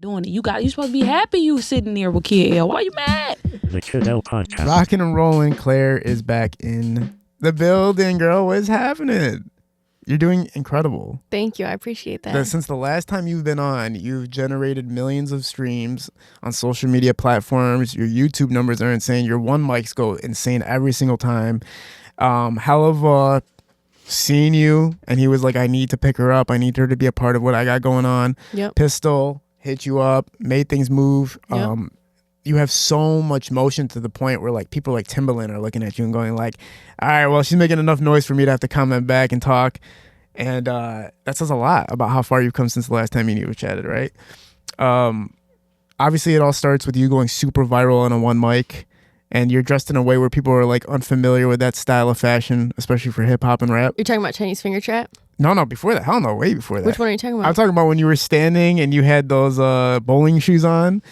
doing it. You supposed to be happy you sitting there with Kid L. Why you mad? The Kid L podcast. Rockin' and rolling. Claire is back in the building, girl. What's happening? You're doing incredible. Thank you. I appreciate that. Since the last time you've been on, you've generated millions of streams on social media platforms. Your YouTube numbers are insane. Your one mics go insane every single time. Helluva seen you, and he was like, I need to pick her up. I need her to be a part of what I got going on. Yep. Pistol hit you up, made things move. Yep. You have so much motion to the point where like people like Timbaland are looking at you and going like, all right, well, she's making enough noise for me to have to comment back and talk. And that says a lot about how far you've come since the last time you and chatted, right? Obviously, it all starts with you going super viral on a one mic, and you're dressed in a way where people are like unfamiliar with that style of fashion, especially for hip hop and rap. You're talking about Chineese Finger Trap? No, before that. Hell no, way before that. Which one are you talking about? I'm talking about when you were standing and you had those bowling shoes on.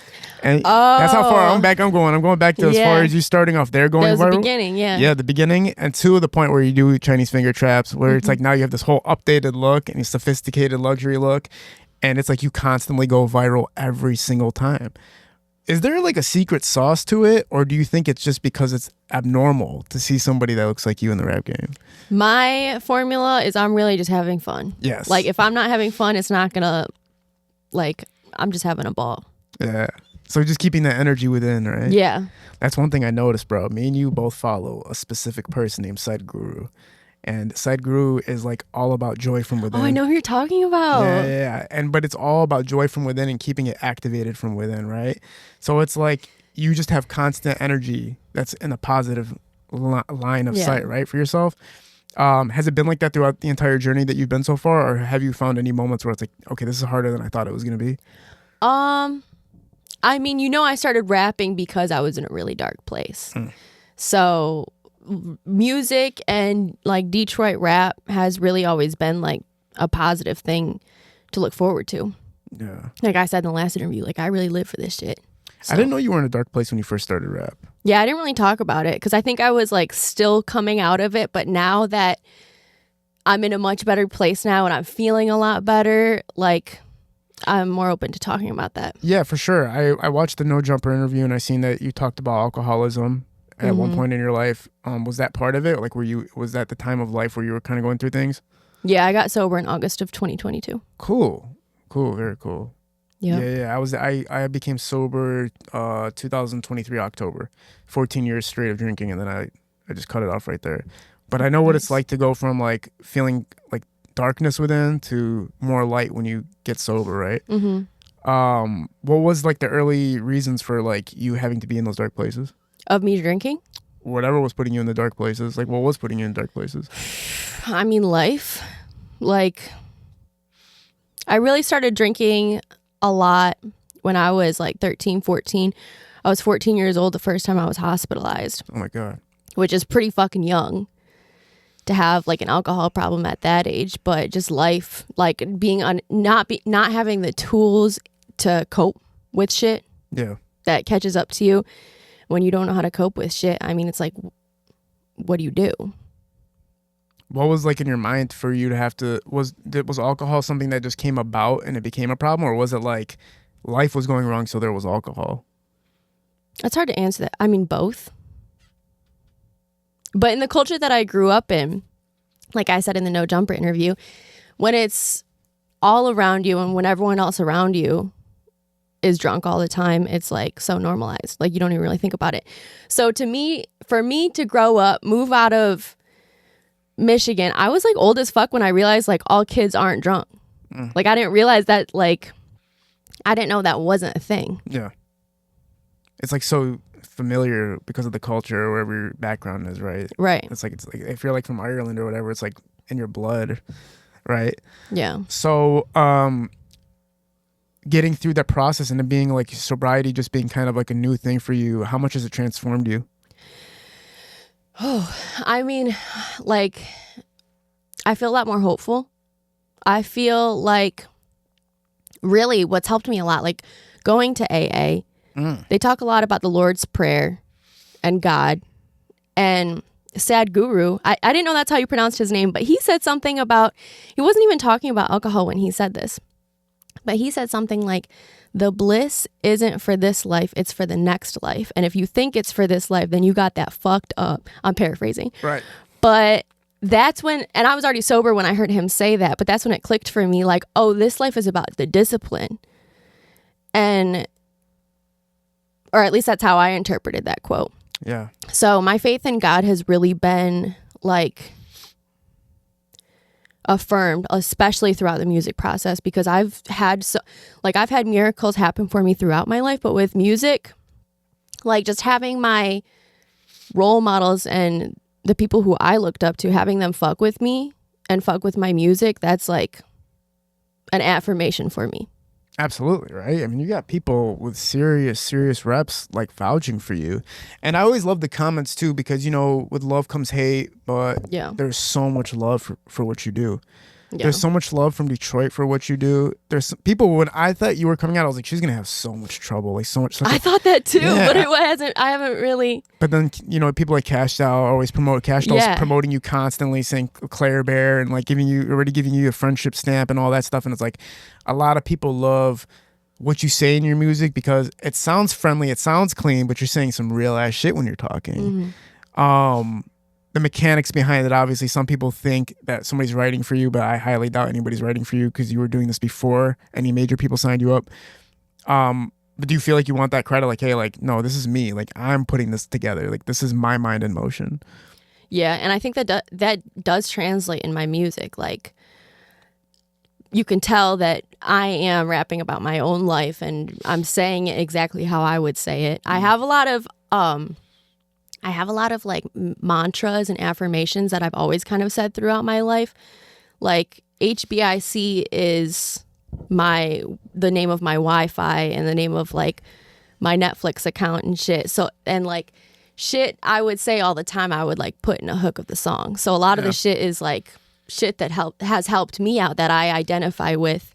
And that's how far I'm going. I'm going back to as far as you starting off there going viral. That was the beginning, yeah. Yeah, the beginning. And to the point where you do Chinese finger traps, where it's like now you have this whole updated look and a sophisticated luxury look. And it's like you constantly go viral every single time. Is there like a secret sauce to it? Or do you think it's just because it's abnormal to see somebody that looks like you in the rap game? My formula is I'm really just having fun. Yes. Like if I'm not having fun, it's not gonna, like, I'm just having a ball. Yeah. So just keeping that energy within, right? Yeah. That's one thing I noticed, bro. Me and you both follow a specific person named Sadhguru. And Sadhguru is like all about joy from within. Oh, I know who you're talking about. Yeah. But it's all about joy from within and keeping it activated from within, right? So it's like you just have constant energy that's in a positive line of sight, right, for yourself. Has it been like that throughout the entire journey that you've been so far? Or have you found any moments where it's like, okay, this is harder than I thought it was going to be? I mean, I started rapping because I was in a really dark place. So music and like Detroit rap has really always been like a positive thing to look forward to. Yeah. Like I said in the last interview, like I really live for this shit. So. I didn't know you were in a dark place when you first started rap. Yeah, I didn't really talk about it because I think I was like still coming out of it. But now that I'm in a much better place now and I'm feeling a lot better, like I'm more open to talking about that. Yeah, for sure. I watched the No Jumper interview and I seen that you talked about alcoholism at one point in your life. Was that part of it? Like, was that the time of life where you were kind of going through things? Yeah, I got sober in August of 2022. Cool. Very cool. Yep. Yeah. I became sober 2023 October. 14 years straight of drinking, and then I just cut it off right there. But I know what it's like to go from like feeling like darkness within to more light when you get sober, right? Mm-hmm. What was like the early reasons for like you having to be in those dark places? Of me drinking? Whatever was putting you in the dark places. Like, what was putting you in dark places? I mean, life. Like, I really started drinking a lot when I was like 13, 14. I was 14 years old the first time I was hospitalized. Oh my God. Which is pretty fucking young to have like an alcohol problem at that age. But just life, like being not having the tools to cope with shit. Yeah. That catches up to you. When you don't know how to cope with shit, I mean, it's like, what do you do? What was like in your mind for you to have to, was alcohol something that just came about and it became a problem? Or was it like life was going wrong so there was alcohol? It's hard to answer that. I mean, both. But in the culture that I grew up in, like I said in the No Jumper interview, when it's all around you and when everyone else around you is drunk all the time, it's like so normalized. Like you don't even really think about it. So for me to grow up, move out of Michigan, I was like old as fuck when I realized like all kids aren't drunk. Like I didn't realize that, like I didn't know that wasn't a thing. Yeah. It's like so familiar because of the culture or wherever your background is, right? Right. It's like if you're like from Ireland or whatever, it's like in your blood, right? Yeah. So getting through that process and it being like sobriety just being kind of like a new thing for you, how much has it transformed you? Oh, I mean, like, I feel a lot more hopeful. I feel like really what's helped me a lot, like going to AA, they talk a lot about the Lord's Prayer and God. And Sadhguru, I didn't know that's how you pronounced his name, but he said something about, he wasn't even talking about alcohol when he said this. But he said something like The bliss isn't for this life, it's for the next life. And if you think it's for this life, then you got that fucked up. I'm paraphrasing. Right. But that's when, and I was already sober when I heard him say that, but that's when it clicked for me, like, oh, this life is about the discipline. And, or at least that's how I interpreted that quote. Yeah. So my faith in God has really been like affirmed, especially throughout the music process, because I've had miracles happen for me throughout my life, but with music, like just having my role models and the people who I looked up to, having them fuck with me and fuck with my music, that's like an affirmation for me. Absolutely, right? I mean, you got people with serious reps like vouching for you. And I always love the comments too, because, you know, with love comes hate, but there's so much love for what you do. Yeah. There's so much love from Detroit for what you do. There's people, when I thought you were coming out, I was like, she's going to have so much trouble. Like so much. I thought that too, but I haven't really. But then, you know, people like Kash Doll always promote, Kash Doll's promoting you constantly, saying Claire Bear and like already giving you a friendship stamp and all that stuff. And it's like a lot of people love what you say in your music because it sounds friendly, it sounds clean, but you're saying some real ass shit when you're talking. Mm-hmm. The mechanics behind it, obviously some people think that somebody's writing for you, but I highly doubt anybody's writing for you because you were doing this before any major people signed you up. But do you feel like you want that credit? Like, hey, like, no, this is me. Like, I'm putting this together. Like, this is my mind in motion. Yeah, and I think that does translate in my music. Like, you can tell that I am rapping about my own life and I'm saying it exactly how I would say it. I have a lot of like mantras and affirmations that I've always kind of said throughout my life. Like HBIC is the name of my Wi-Fi and the name of like my Netflix account and shit. So, and like shit I would say all the time, I would like put in a hook of the song. So a lot of the shit is like shit that has helped me out that I identify with.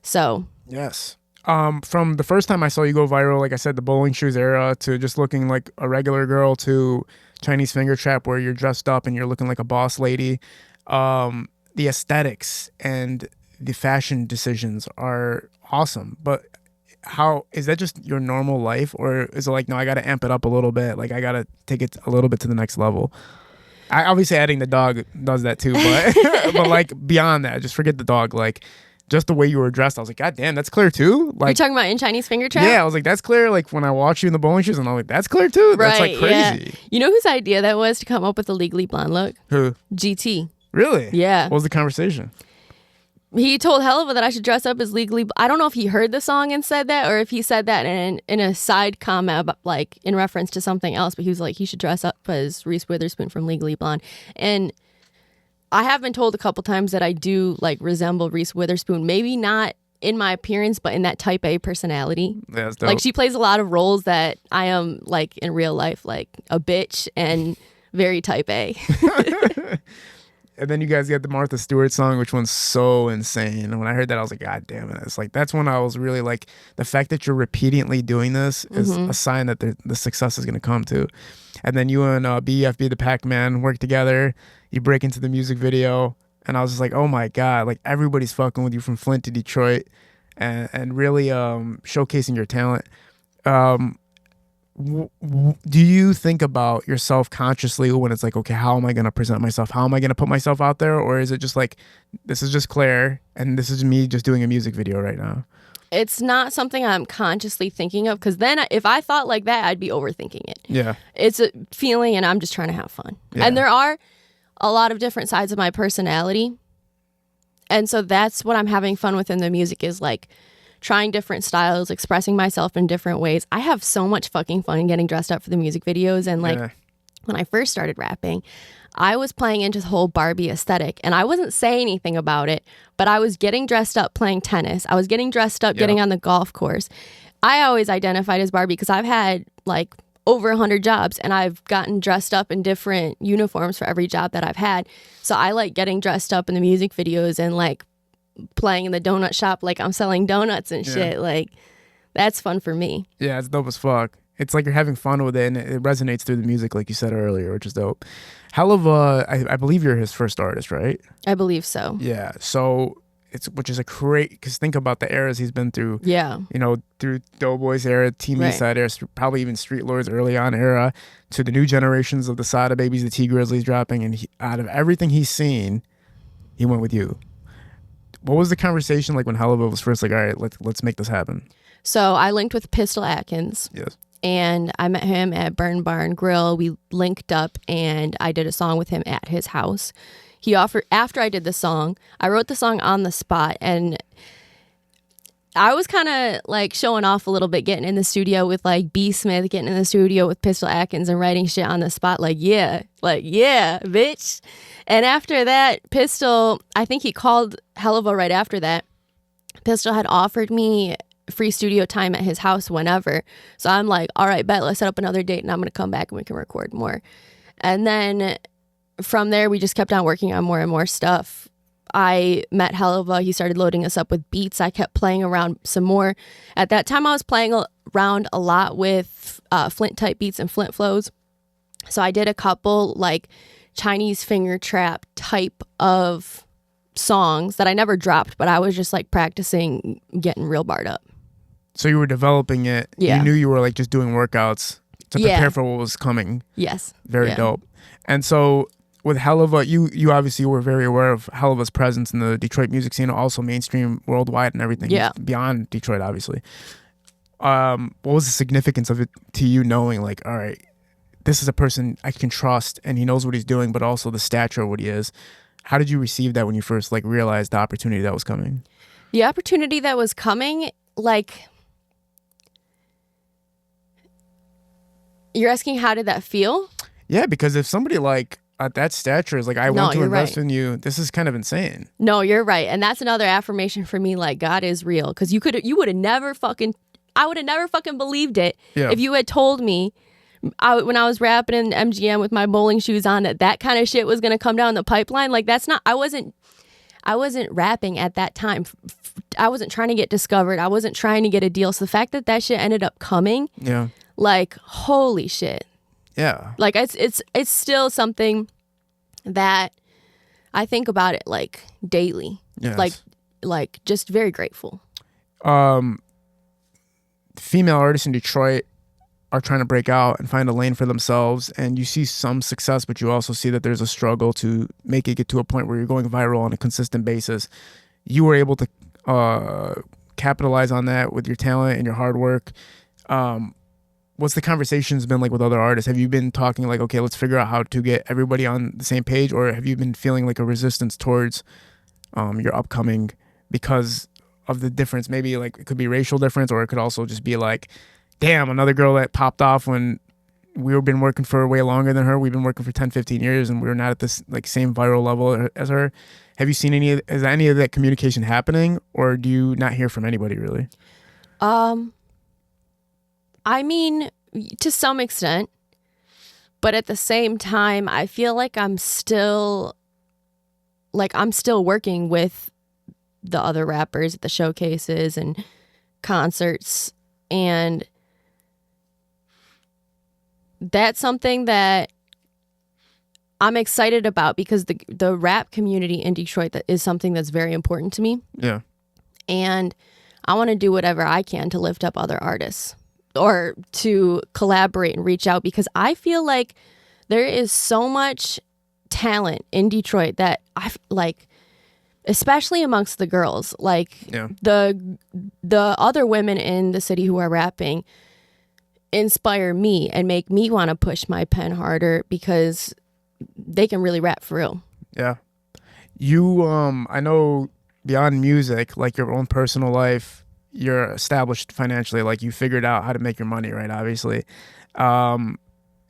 So yes. From the first time I saw you go viral, like I said, the bowling shoes era, to just looking like a regular girl, to Chineese Finger Trap where you're dressed up and you're looking like a boss lady, the aesthetics and the fashion decisions are awesome. But how is that just your normal life, or is it like, no, I got to amp it up a little bit, like I got to take it a little bit to the next level? I obviously adding the dog does that too, but but like beyond that, just forget the dog, like just the way you were dressed, I was like, God damn, that's Claire too? Like, you're talking about in Chineese Finger Trap? Yeah, I was like, that's Claire. Like when I watched you in the bowling shoes, and I'm like, that's Claire too? That's like crazy. Yeah. You know whose idea that was to come up with a Legally Blonde look? Who? GT. Really? Yeah. What was the conversation? He told Helluva that I should dress up as legally. I don't know if he heard the song and said that, or if he said that in a side comment about, like in reference to something else. But he was like, he should dress up as Reese Witherspoon from Legally Blonde. And I have been told a couple times that I do like resemble Reese Witherspoon. Maybe not in my appearance, but in that type A personality. Yeah, that's dope. Like she plays a lot of roles that I am like in real life, like a bitch and very type A. And then you guys get the Martha Stewart song, which one's so insane. And when I heard that, I was like, God damn it. It's like, that's when I was really like, the fact that you're repeatedly doing this is a sign that the success is going to come too. And then you and BFB, the Pac-Man, work together. You break into the music video. And I was just like, oh my God, like everybody's fucking with you from Flint to Detroit and really showcasing your talent. Do you think about yourself consciously when it's like, okay, how am I going to present myself? How am I going to put myself out there? Or is it just like, this is just Claire and this is me just doing a music video right now? It's not something I'm consciously thinking of, because then if I thought like that, I'd be overthinking it. Yeah. It's a feeling and I'm just trying to have fun. Yeah. And there are a lot of different sides of my personality. And so that's what I'm having fun with in the music, is like trying different styles, expressing myself in different ways. I have so much fucking fun getting dressed up for the music videos. And like when I first started rapping, I was playing into the whole Barbie aesthetic and I wasn't saying anything about it, but I was getting dressed up playing tennis. I was getting dressed up getting on the golf course. I always identified as Barbie because I've had like over 100 jobs and I've gotten dressed up in different uniforms for every job that I've had. So I like getting dressed up in the music videos and like playing in the donut shop like I'm selling donuts and shit. Like that's fun for me. Yeah, it's dope as fuck. It's like you're having fun with it and it resonates through the music like you said earlier, which is dope. Helluva, I believe you're his first artist, right? I believe so. Yeah. So which is a great, because think about the eras he's been through. Yeah. You know, through Doughboys era, Team Right. Eastside era, probably even Street Lords early on era, to the new generations of the Sada babies, the T Grizzlies dropping, and out of everything he's seen, he went with you. What was the conversation like when Helluva was first like, all right, let's make this happen? So I linked with Pistol Atkins. Yes. And I met him at Burn Barn Grill. We linked up and I did a song with him at his house. He offered, after I did the song, I wrote the song on the spot, and I was kind of like showing off a little bit, getting in the studio with like B Smith, getting in the studio with Pistol Atkins and writing shit on the spot. Like, yeah, bitch. And after that, Pistol, I think he called Helluva right after that. Pistol had offered me free studio time at his house whenever. So I'm like, all right, bet, let's set up another date and I'm going to come back and we can record more. And then from there, we just kept on working on more and more stuff. I met Helluva. He started loading us up with beats. I kept playing around some more. At that time, I was playing around a lot with Flint type beats and Flint flows. So I did a couple like Chineese Finger Trap type of songs that I never dropped, but I was just like practicing getting real barred up. So you were developing it. Yeah. You knew you were like just doing workouts to prepare for what was coming. Yes. Very dope. And so with Helluva, you obviously were very aware of Helluva's presence in the Detroit music scene, also mainstream worldwide and everything. Yeah. Beyond Detroit, obviously. What was the significance of it to you, knowing like, all right, this is a person I can trust and he knows what he's doing, but also the stature of what he is. How did you receive that when you first like realized the opportunity that was coming? The opportunity that was coming, like, you're asking how did that feel? Yeah, because if somebody like at that stature is like, I want to invest in you, this is kind of insane. No, you're right. And that's another affirmation for me, like, God is real. Because you would have never fucking, I would have never fucking believed it if you had told me when I was rapping in MGM with my bowling shoes on that kind of shit was going to come down the pipeline. Like, that's not, I wasn't rapping at that time. I wasn't trying to get discovered. I wasn't trying to get a deal. So the fact that shit ended up coming, like, holy shit. Yeah. Like, it's still something that I think about it like daily. Yes. Like just very grateful. Female artists in Detroit are trying to break out and find a lane for themselves, and you see some success, but you also see that there's a struggle to make it get to a point where you're going viral on a consistent basis. You were able to capitalize on that with your talent and your hard work. What's the conversations been like with other artists? Have you been talking like, okay, let's figure out how to get everybody on the same page, or have you been feeling like a resistance towards your upcoming because of the difference? Maybe like it could be racial difference, or it could also just be like, damn, another girl that popped off when we've been working for way longer than her. We've been working for 10, 15 years and we're not at this like same viral level as her. Have you seen is any of that communication happening, or do you not hear from anybody really? I mean, to some extent, but at the same time, I feel like I'm still working with the other rappers at the showcases and concerts, and that's something that I'm excited about because the rap community in Detroit is something that's very important to me. Yeah. And I want to do whatever I can to lift up other artists or to collaborate and reach out, because I feel like there is so much talent in Detroit that I like, especially amongst the girls, like the other women in the city who are rapping inspire me and make me want to push my pen harder because they can really rap for real. Yeah. You, I know beyond music, like your own personal life, you're established financially, like you figured out how to make your money, right? Obviously.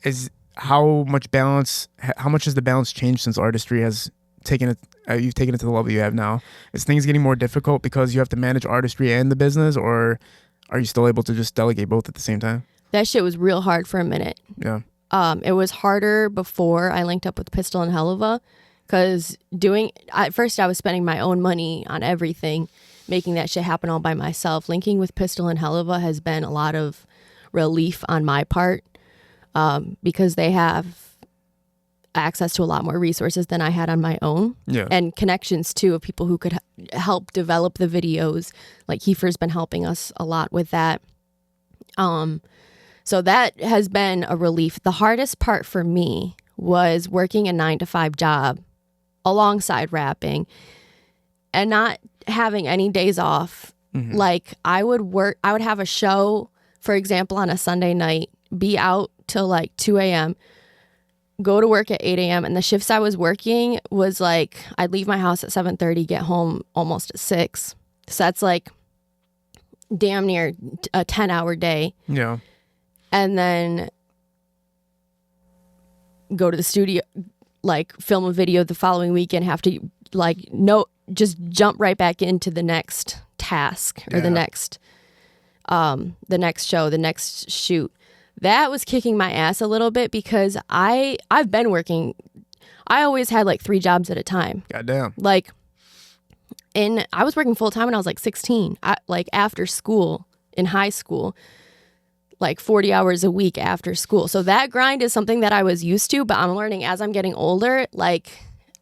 Is how much has the balance changed since artistry has taken it, you've taken it to the level you have now? Is things getting more difficult because you have to manage artistry and the business, or are you still able to just delegate both at the same time? That shit was real hard for a minute. Yeah. It was harder before I linked up with Pistol and Helluva, because at first I was spending my own money on everything, making that shit happen all by myself. Linking with Pistol and Helluva has been a lot of relief on my part, because they have access to a lot more resources than I had on my own. Yeah. And connections too of people who could help develop the videos. Like Heifer's been helping us a lot with that. So that has been a relief. The hardest part for me was working a 9-to-5 job alongside rapping and not having any days off. Like I would have a show, for example, on a Sunday night, be out till like 2 a.m., go to work at 8 a.m. And the shifts I was working was like, I'd leave my house at 7:30, get home almost at 6. So that's like damn near a 10-hour day. Yeah. And then go to the studio, like film a video the following weekend, have to like, just jump right back into the next task or the next show, the next shoot. That was kicking my ass a little bit because I've been working. I always had like 3 jobs at a time. Goddamn. Like, I was working full time when I was like 16. Like after school in high school, like 40 hours a week after school. So that grind is something that I was used to, but I'm learning as I'm getting older, like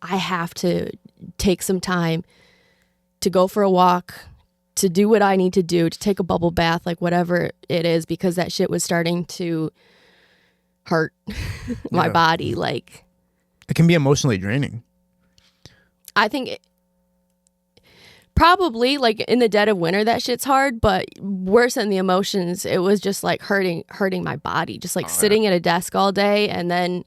I have to take some time to go for a walk, to do what I need to do, to take a bubble bath, like whatever it is, because that shit was starting to hurt my body. Like, it can be emotionally draining. I think probably like in the dead of winter, that shit's hard, but worse than the emotions, it was just like hurting my body, just like sitting at a desk all day. And then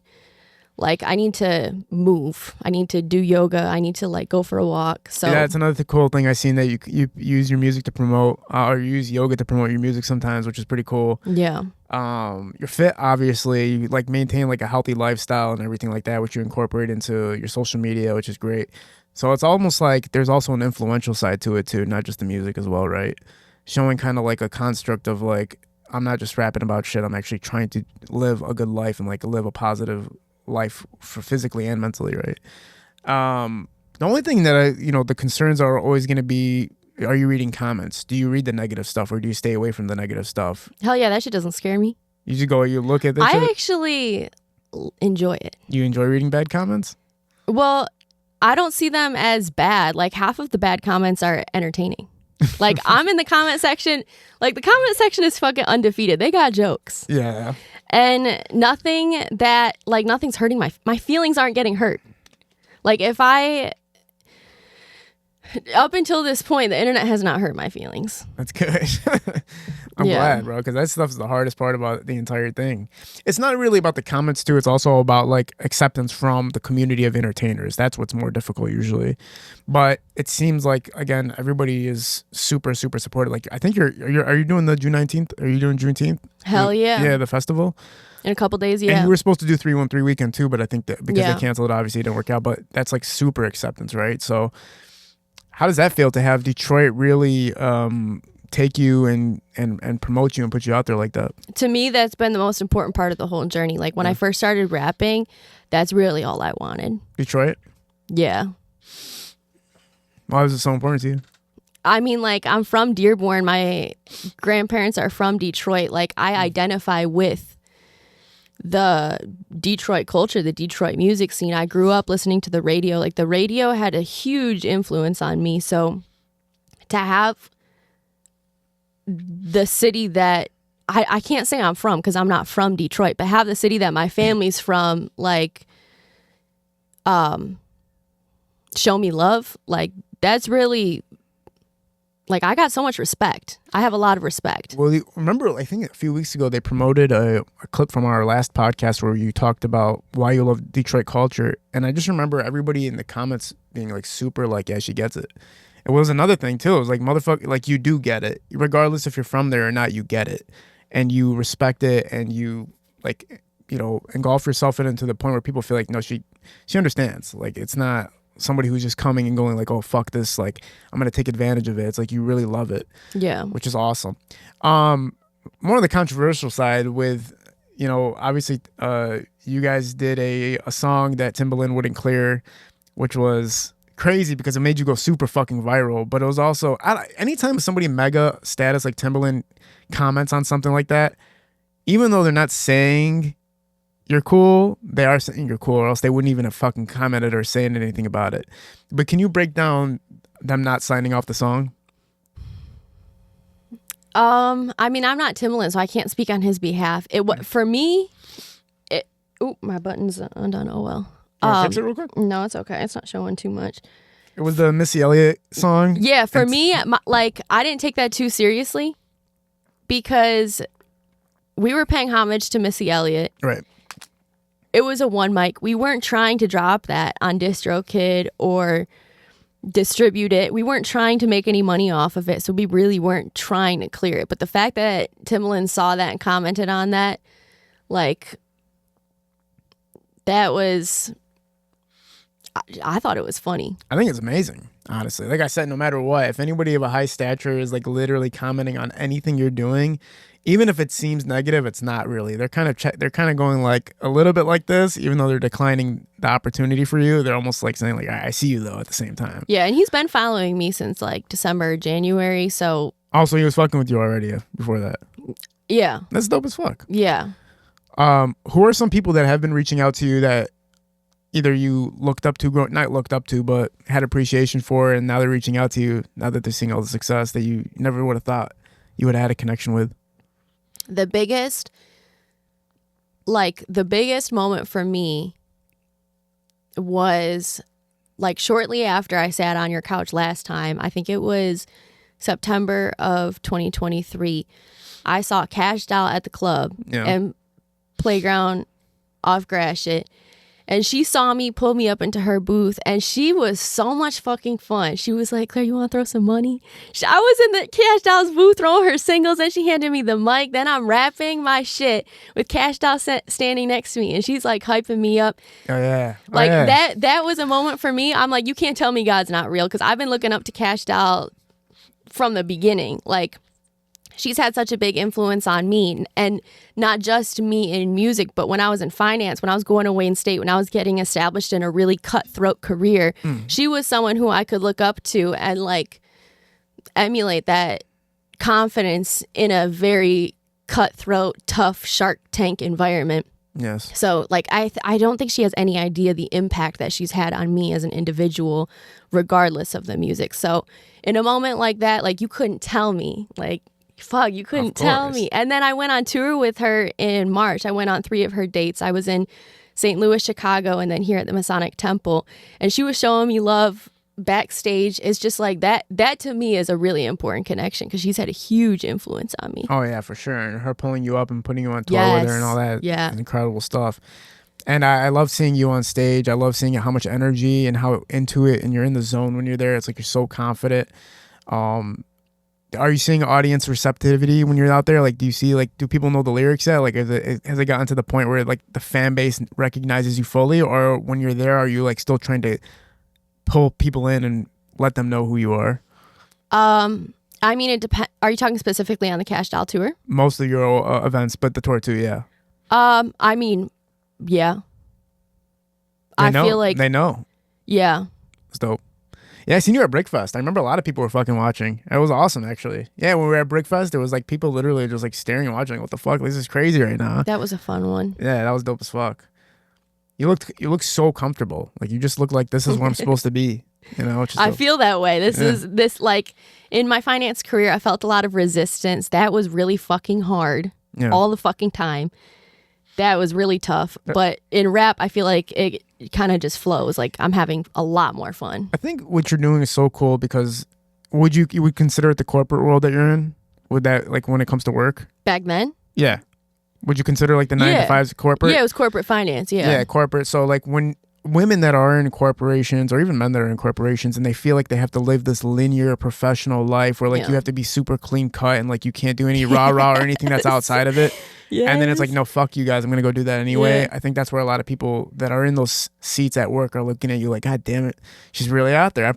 like I need to move, I need to do yoga, I need to like go for a walk. So yeah, it's another cool thing I've seen that you use your music to promote, or you use yoga to promote your music sometimes, which is pretty cool. Yeah. You're fit, obviously. You like maintain like a healthy lifestyle and everything like that, which you incorporate into your social media, which is great. So it's almost like there's also an influential side to it too, not just the music as well, right? Showing kind of like a construct of like, I'm not just rapping about shit, I'm actually trying to live a good life and like live a positive life for physically and mentally, right? The only thing that the concerns are always going to be, are you reading comments? Do you read the negative stuff or do you stay away from the negative stuff? Hell yeah, that shit doesn't scare me. You just go, you look at this. I actually enjoy it. You enjoy reading bad comments? Well, I don't see them as bad. Like half of the bad comments are entertaining. Like I'm in the comment section. Like the comment section is fucking undefeated. They got jokes. Yeah. And nothing's hurting my feelings aren't getting hurt. Like up until this point, the internet has not hurt my feelings. That's good. I'm glad, bro, because that stuff's the hardest part about the entire thing. It's not really about the comments too. It's also about like acceptance from the community of entertainers. That's what's more difficult usually. But it seems like, again, everybody is super, super supportive. Like I think are you doing the June 19th? Are you doing Juneteenth? Hell yeah. Yeah, the festival. In a couple days, yeah. And you were supposed to do 313 weekend too, but I think that because they canceled it, obviously it didn't work out. But that's like super acceptance, right? So how does that feel to have Detroit really take you and promote you and put you out there like that? To me, that's been the most important part of the whole journey. Like when I first started rapping, that's really all I wanted. Detroit? Yeah. Why was it so important to you? I mean, like I'm from Dearborn. My grandparents are from Detroit. Like I identify with the Detroit culture, the Detroit music scene. I grew up listening to the radio. Like the radio had a huge influence on me. So to have the city that I can't say I'm from because I'm not from Detroit, but have the city that my family's from, like, show me love. Like that's really, like, I got so much respect. I have a lot of respect. Well, remember, I think a few weeks ago, they promoted a clip from our last podcast where you talked about why you love Detroit culture. And I just remember everybody in the comments being like super like, yeah, she gets it. It was another thing too. It was like, motherfucker, like you do get it. Regardless if you're from there or not, you get it. And you respect it and you like, engulf yourself in it to the point where people feel like, no, she understands. Like it's not somebody who's just coming and going like, oh, fuck this, like I'm gonna take advantage of it. It's like you really love it. Yeah. Which is awesome. More on the controversial side with, obviously you guys did a song that Timbaland wouldn't clear, which was crazy because it made you go super fucking viral. But it was also, anytime somebody mega status like Timbaland comments on something like that, even though they're not saying you're cool. They are saying you're cool, or else they wouldn't even have fucking commented or saying anything about it. But can you break down them not signing off the song? I mean, I'm not Timbaland, so I can't speak on his behalf. For me, my button's undone. Oh well. Fix it real quick? No, it's okay. It's not showing too much. It was the Missy Elliot song. Yeah, for me, I didn't take that too seriously because we were paying homage to Missy Elliot. Right. It was a one mic. We weren't trying to drop that on DistroKid or distribute it. We weren't trying to make any money off of it, so we really weren't trying to clear it. But the fact that Timbaland saw that and commented on that, like, that was, I thought it was funny. I think it's amazing, honestly. Like I said, no matter what, if anybody of a high stature is like literally commenting on anything you're doing, even if it seems negative, it's not really. They're kind of going like a little bit like this, even though they're declining the opportunity for you. They're almost like saying like, I see you though at the same time. Yeah, and he's been following me since like December, January. So also he was fucking with you already before that. Yeah, that's dope as fuck. Yeah. Who are some people that have been reaching out to you that either you looked up to, not looked up to, but had appreciation for, and now they're reaching out to you now that they're seeing all the success that you never would have thought you would have had a connection with? The biggest moment for me was like shortly after I sat on your couch last time. I think it was September of 2023. I saw Kash Doll at the club and Playground off Gratiot. And she saw me, pulled me up into her booth, and she was so much fucking fun. She was like, Claire, you want to throw some money? I was in the Kash Doll's booth throwing her singles, and she handed me the mic. Then I'm rapping my shit with Kash Doll standing next to me, and she's like hyping me up. Oh, yeah. That was a moment for me. I'm like, you can't tell me God's not real, because I've been looking up to Kash Doll from the beginning. Like, she's had such a big influence on me, and not just me in music, but when I was in finance, when I was going to Wayne State, when I was getting established in a really cutthroat career, she was someone who I could look up to and like emulate that confidence in a very cutthroat, tough Shark Tank environment. Yes. So like, I don't think she has any idea the impact that she's had on me as an individual, regardless of the music. So in a moment like that, like you couldn't tell me, like, fuck, you couldn't tell me. And then I went on tour with her in March. I went on 3 of her dates. I was in St. Louis, Chicago, and then here at the Masonic Temple. And she was showing me love backstage. It's just like that to me is a really important connection because she's had a huge influence on me. Oh, yeah, for sure. And her pulling you up and putting you on tour with her and all that is incredible stuff. And I love seeing you on stage. I love seeing how much energy and how into it, and you're in the zone when you're there. It's like you're so confident. Are you seeing audience receptivity when you're out there? Like, do you see, like, do people know the lyrics yet? Like, has it gotten to the point where, like, the fan base recognizes you fully? Or when you're there, are you, like, still trying to pull people in and let them know who you are? I mean, it depends. Are you talking specifically on the Kash Doll tour? Most of your events, but the tour too, yeah. I mean, yeah. I feel like... They know. Yeah. It's dope. Yeah, I seen you at Brickfest. I remember a lot of people were fucking watching. It was awesome, actually. Yeah, when we were at Brickfest, there was like people literally just like staring and watching. Like, what the fuck? This is crazy right now. That was a fun one. Yeah, that was dope as fuck. You look so comfortable. Like you just look like this is where I'm supposed to be. You know, I feel that way. This like in my finance career, I felt a lot of resistance. That was really fucking hard all the fucking time. That was really tough. But in rap, I feel like it kind of just flows. Like I'm having a lot more fun. I think what you're doing is so cool because you would consider it the corporate world that you're in? Would that, like, when it comes to work? Back then? Yeah. Would you consider like the 9 to 5s corporate? Yeah, it was corporate finance. Yeah. Yeah, corporate. So like when women that are in corporations or even men that are in corporations and they feel like they have to live this linear professional life where like you have to be super clean cut and like you can't do any rah-rah or anything that's outside of it. Yes. And then it's like, no, fuck you guys. I'm going to go do that anyway. Yeah. I think that's where a lot of people that are in those seats at work are looking at you like, God damn it, she's really out there.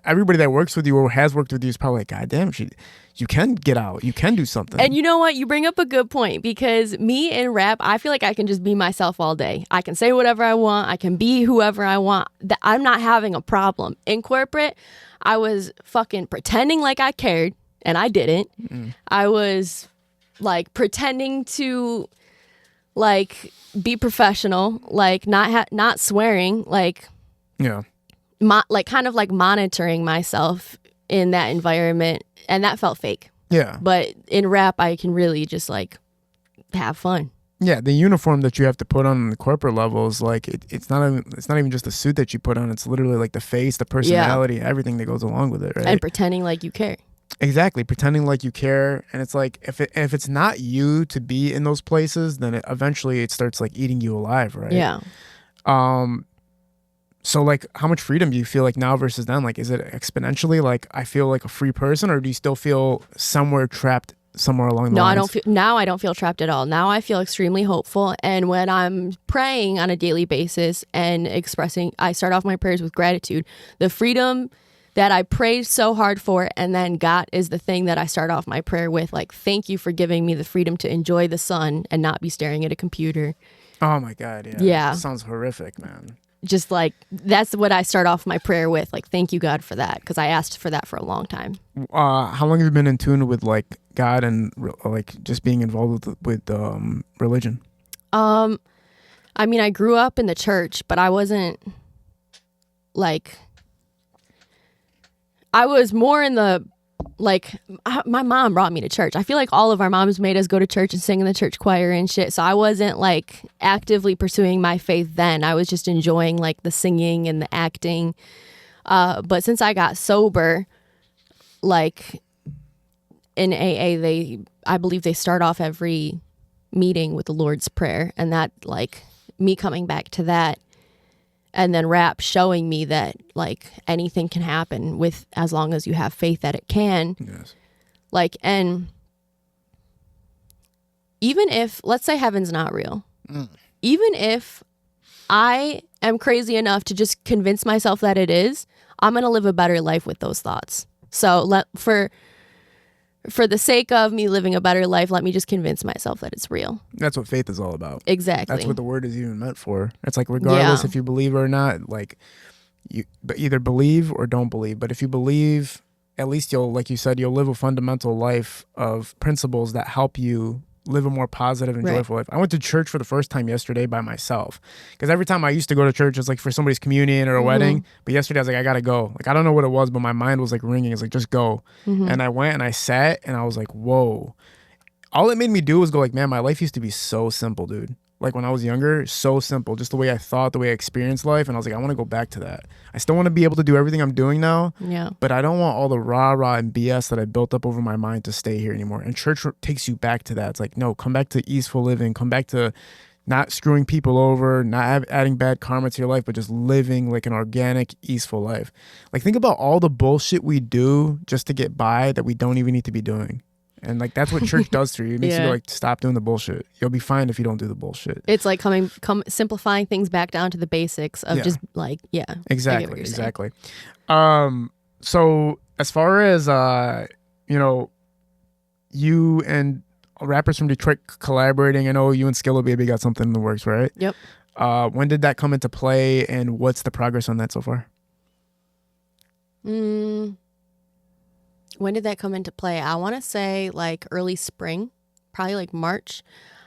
Everybody that works with you or has worked with you is probably like, God damn it, you can get out. You can do something. And you know what? You bring up a good point because me in rap, I feel like I can just be myself all day. I can say whatever I want. I can be whoever I want. I'm not having a problem. In corporate, I was fucking pretending like I cared and I didn't. I was like pretending to like be professional, like not swearing, like Yeah. like kind of like monitoring myself in that environment, and that felt fake. Yeah. But in rap, I can really just like have fun. Yeah, the uniform that you have to put on the corporate level is like it's not even just the suit that you put on. It's literally like the face, the personality, everything that goes along with it, right? And pretending like you care. Exactly, pretending like you care, and it's like if it's not you to be in those places, then eventually it starts like eating you alive, right? Yeah. So like, how much freedom do you feel like now versus then? Like, is it exponentially like I feel like a free person, or do you still feel somewhere trapped somewhere along the lines? I don't feel trapped at all. Now I feel extremely hopeful, and when I'm praying on a daily basis and expressing, I start off my prayers with gratitude. The freedom that I prayed so hard for and then got is the thing that I start off my prayer with, like, thank you for giving me the freedom to enjoy the sun and not be staring at a computer. Oh my God, yeah. Yeah. That sounds horrific, man. Just like, that's what I start off my prayer with, like, thank you, God, for that, because I asked for that for a long time. How long have you been in tune with like God and like just being involved with religion? I mean, I grew up in the church, but I wasn't like, I was more in the, like, my mom brought me to church. I feel like all of our moms made us go to church and sing in the church choir and shit. So I wasn't like actively pursuing my faith then. I was just enjoying like the singing and the acting. But since I got sober, like in AA, I believe they start off every meeting with the Lord's Prayer, and that, like, me coming back to that, and then rap showing me that like anything can happen with, as long as you have faith that it can. Yes. Like, and even if, let's say heaven's not real, even if I am crazy enough to just convince myself that it is, I'm going to live a better life with those thoughts. So for the sake of me living a better life, let me just convince myself that it's real. That's what faith is all about. Exactly. That's what the word is even meant for. It's like, regardless if you believe or not, like, you either believe or don't believe. But if you believe, at least you'll, like you said, you'll live a fundamental life of principles that help you live a more positive and joyful life. I went to church for the first time yesterday by myself, because every time I used to go to church, it's like for somebody's communion or a wedding. But yesterday I was like, I gotta go. Like, I don't know what it was, but my mind was like ringing. It's like, just go. And I went and I sat and I was like, whoa. All it made me do was go like, man, my life used to be so simple, dude. Like when I was younger, so simple, just the way I thought, the way I experienced life. And I was like, I want to go back to that. I still want to be able to do everything I'm doing now. Yeah. But I don't want all the rah and BS that I built up over my mind to stay here anymore. And church takes you back to that. It's like, no, come back to easeful living. Come back to not screwing people over, not adding bad karma to your life, but just living like an organic, easeful life. Like, think about all the bullshit we do just to get by that we don't even need to be doing. And like, that's what church does to you. It makes you like, stop doing the bullshit. You'll be fine if you don't do the bullshit. It's like simplifying things back down to the basics of just like, Exactly. So as far as, you know, you and rappers from Detroit collaborating, I know you and Skilla Baby got something in the works, right? Yep. When did that come into play, and what's the progress on that so far? When did that come into play? I want to say like early spring, probably like March.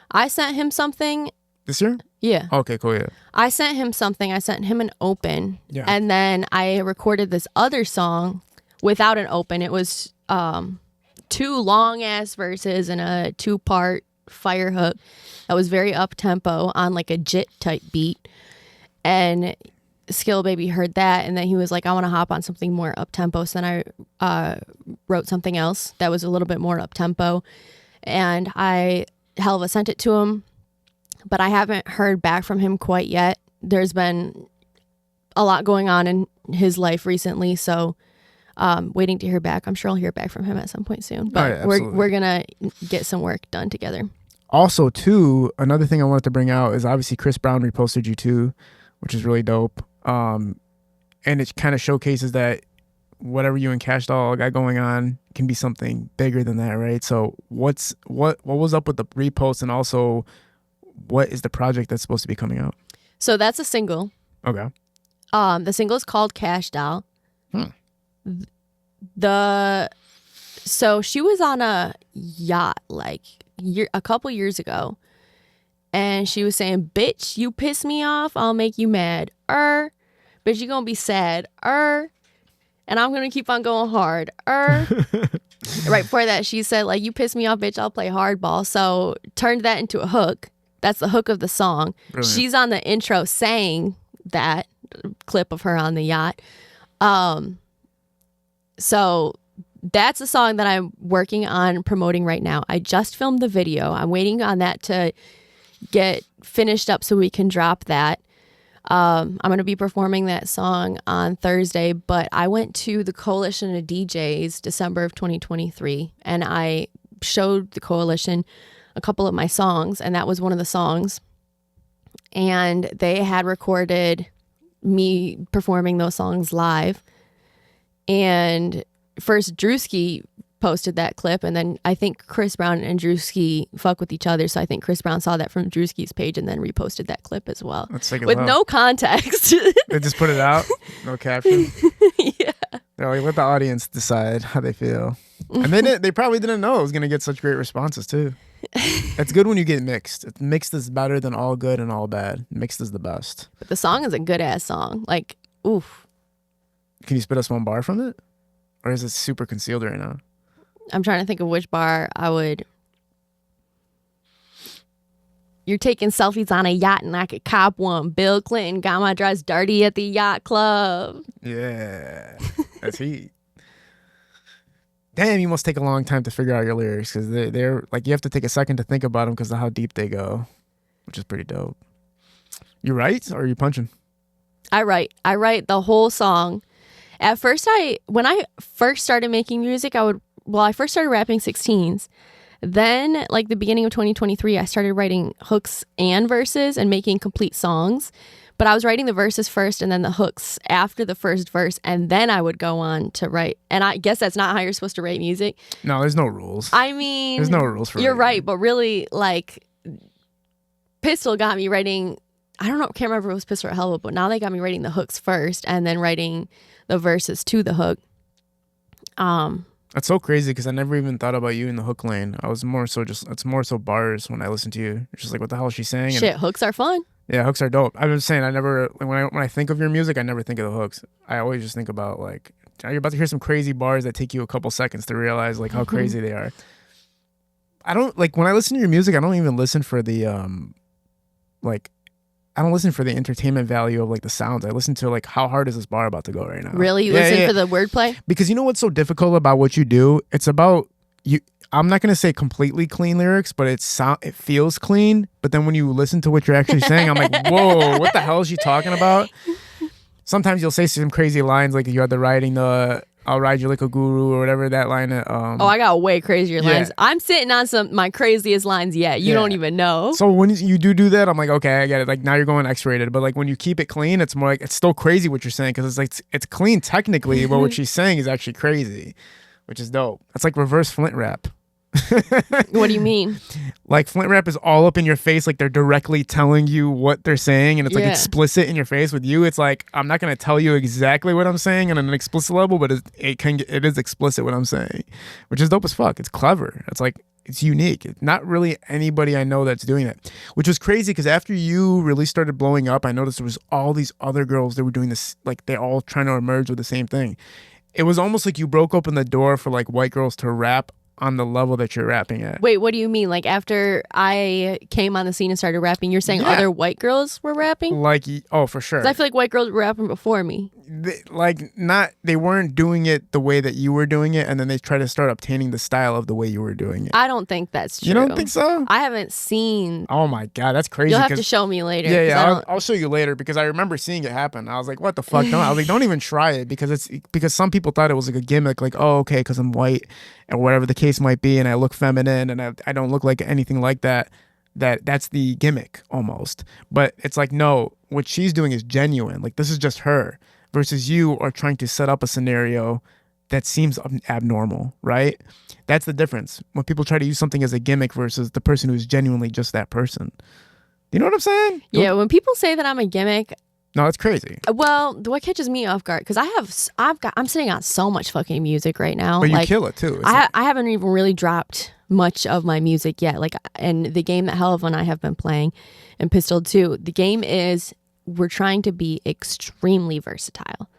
I sent him something. This year? Yeah. Okay, cool, yeah. I sent him something. I sent him an open. Yeah. And then I recorded this other song without an open. It was 2 long-ass verses and a 2-part fire hook that was very up-tempo on like a jit type beat. And Skill Baby heard that, and then he was like, I want to hop on something more up-tempo. So then I wrote something else that was a little bit more up-tempo, and Helluva sent it to him, but I haven't heard back from him quite yet. There's been a lot going on in his life recently, so waiting to hear back. I'm sure I'll hear back from him at some point soon, but we're gonna get some work done together. Also, too, another thing I wanted to bring out is obviously Chris Brown reposted you too, which is really dope. And it kind of showcases that whatever you and Kash Doll got going on can be something bigger than that, right? So what was up with the repost, and also what is the project that's supposed to be coming out? So that's a single. Okay. The single is called Kash Doll. So she was on a yacht like a couple years ago, and she was saying, bitch, you piss me off, I'll make you mad. Bitch, you gonna be sad. And I'm gonna keep on going hard. Right before that, she said, like, you piss me off, bitch, I'll play hardball. So turned that into a hook. That's the hook of the song. Brilliant. She's on the intro saying that clip of her on the yacht. So that's a song that I'm working on promoting right now. I just filmed the video. I'm waiting on that to get finished up so we can drop that. I'm going to be performing that song on Thursday, but I went to the Coalition of DJs December of 2023, and I showed the Coalition a couple of my songs, and that was one of the songs. And they had recorded me performing those songs live. And first Drewski posted that clip, and then I think Chris Brown and Drewski fuck with each other, so I think Chris Brown saw that from Drewski's page and then reposted that clip as well. With no context. They just put it out, no caption. Yeah. They're like, let the audience decide how they feel. And they probably didn't know it was gonna get such great responses too. It's good when you get mixed. Mixed is better than all good and all bad. Mixed is the best. But the song is a good ass song. Like, oof. Can you spit us one bar from it? Or is it super concealed right now? I'm trying to think of which bar I would. You're taking selfies on a yacht and I could cop one. Bill Clinton got my dress dirty at the yacht club. Yeah. That's heat. Damn, you must take a long time to figure out your lyrics because they're like, you have to take a second to think about them because of how deep they go, which is pretty dope. You write or are you punching? I write the whole song. At first, when I first started making music, I first started rapping 16s. Then, like the beginning of 2023, I started writing hooks and verses and making complete songs. But I was writing the verses first and then the hooks after the first verse, and then I would go on to write. And I guess that's not how you're supposed to write music. No, there's no rules. I mean, there's no rules for you're writing. right, but really, like, Pistol got me writing. I can't remember if it was Pistol or Helluva, but now they got me writing the hooks first and then writing the verses to the hook. That's so crazy because I never even thought about you in the hook lane. I was more so it's more so bars when I listen to you. It's just like, what the hell is she saying? Shit, hooks are fun. Yeah, hooks are dope. I was saying, I never, when I think of your music, I never think of the hooks. I always just think about, like, you're about to hear some crazy bars that take you a couple seconds to realize, like, how crazy they are. I don't, like, when I listen to your music, I don't even listen for the, I don't listen for the entertainment value of, like, the sounds. I listen to, like, how hard is this bar about to go right now? Really? You listen for the wordplay? Because you know what's so difficult about what you do? It's about you. I'm not gonna say completely clean lyrics, but it feels clean. But then when you listen to what you're actually saying, I'm like, whoa, what the hell is she talking about? Sometimes you'll say some crazy lines, like you had the writing the "I'll ride you like a guru" or whatever that line. I got way crazier lines. I'm sitting on my craziest lines yet. You don't even know. So when you do that, I'm like, okay, I get it. Like now you're going X-rated, but like when you keep it clean, it's more like it's still crazy what you're saying because it's like it's clean technically, but what she's saying is actually crazy, which is dope. It's like reverse Flint rap. What do you mean? Like Flint rap is all up in your face, like they're directly telling you what they're saying, and it's like explicit in your face. With you, it's like I'm not gonna tell you exactly what I'm saying on an explicit level, but it is explicit what I'm saying, which is dope as fuck. It's clever. It's like it's unique. It's not really anybody I know that's doing that, which was crazy because after you really started blowing up, I noticed there was all these other girls that were doing this, like they're all trying to emerge with the same thing. It was almost like you broke open the door for like white girls to rap on the level that you're rapping at. Wait, what do you mean? Like after I came on the scene and started rapping, you're saying other white girls were rapping? Like, oh, for sure. 'Cause I feel like white girls were rapping before me. They weren't doing it the way that you were doing it, and then they try to start obtaining the style of the way you were doing it. I don't think that's true. You don't think so? I haven't seen. Oh my God, that's crazy. You'll have to show me later. Yeah, I'll show you later because I remember seeing it happen. I was like, what the fuck? I was like, don't even try it because some people thought it was like a gimmick, like, oh, okay, because I'm white or whatever the case might be, and I look feminine and I don't look like anything like that. That's the gimmick almost. But it's like, no, what she's doing is genuine. Like this is just her. Versus you are trying to set up a scenario that seems abnormal, right? That's the difference. When people try to use something as a gimmick versus the person who's genuinely just that person. You know what I'm saying? Yeah, when people say that I'm a gimmick. No, it's crazy. Well, what catches me off guard, because I'm sitting on so much fucking music right now. But you kill it too. I haven't even really dropped much of my music yet. Like, and the game that Helluva and I have been playing, and Pistol too, the game is we're trying to be extremely versatile.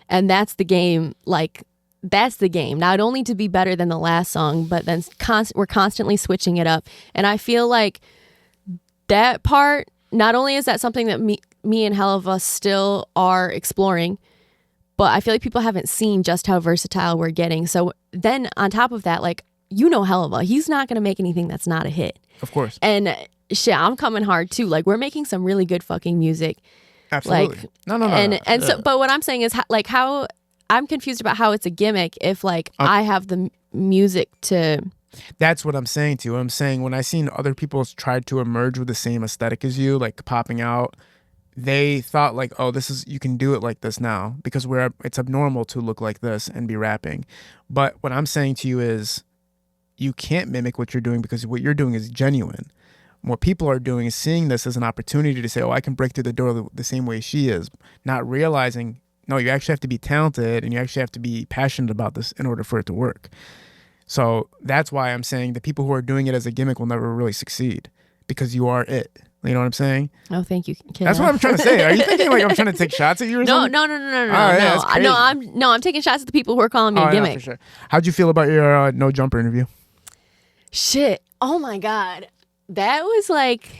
And that's the game. Like, that's the game. Not only to be better than the last song, but then we're constantly switching it up. And I feel like that part, not only is that something that me and Helluva still are exploring, but I feel like people haven't seen just how versatile we're getting. So then on top of that, like, you know Helluva, he's not going to make anything that's not a hit. Of course. And shit, I'm coming hard too. Like, we're making some really good fucking music. Absolutely. Like, no. And so, but what I'm saying is how I'm confused about how it's a gimmick if like I have the music to. That's what I'm saying to you. I'm saying when I seen other people tried to emerge with the same aesthetic as you, like popping out, they thought like, oh, you can do it like this now because it's abnormal to look like this and be rapping. But what I'm saying to you is you can't mimic what you're doing because what you're doing is genuine. What people are doing is seeing this as an opportunity to say, oh, I can break through the door the same way she is, not realizing, no, you actually have to be talented and you actually have to be passionate about this in order for it to work. So that's why I'm saying the people who are doing it as a gimmick will never really succeed because you are it. You know what I'm saying? Oh, thank you, kid. That's what I'm trying to say. Are you thinking like I'm trying to take shots at you or something? No. I'm taking shots at the people who are calling me a gimmick. No, for sure. How'd you feel about your No Jumper interview? Shit. Oh my God. That was like,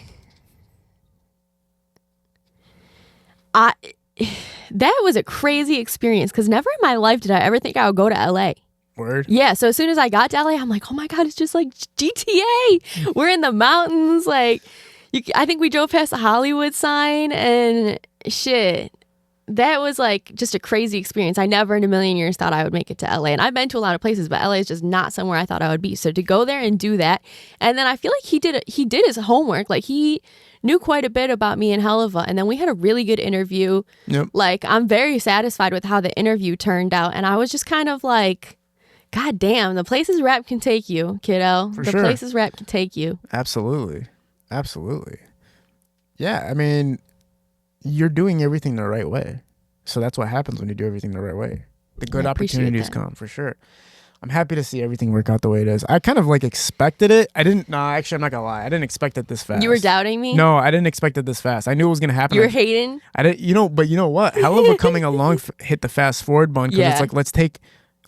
that was a crazy experience because never in my life did I ever think I would go to LA. Word. Yeah. So as soon as I got to LA, I'm like, oh my God, it's just like GTA. We're in the mountains. Like, I think we drove past the Hollywood sign and shit. That was like just a crazy experience. I never in a million years thought I would make it to LA. And I've been to a lot of places, but LA is just not somewhere I thought I would be. So to go there and do that. And then I feel like he did his homework. Like he knew quite a bit about me and Helluva. And then we had a really good interview. Yep. Like I'm very satisfied with how the interview turned out. And I was just kind of like, God damn, the places rap can take you, kiddo. For sure. Places rap can take you. Absolutely. Yeah, I mean, you're doing everything the right way. So that's what happens when you do everything the right way. The good opportunities come, for sure. I'm happy to see everything work out the way it is. I kind of like expected it. Actually, I'm not gonna lie. I didn't expect it this fast. You were doubting me? No, I didn't expect it this fast. I knew it was gonna happen. You were hating? I didn't, but you know what? Helluva coming along hit the fast forward button because it's like,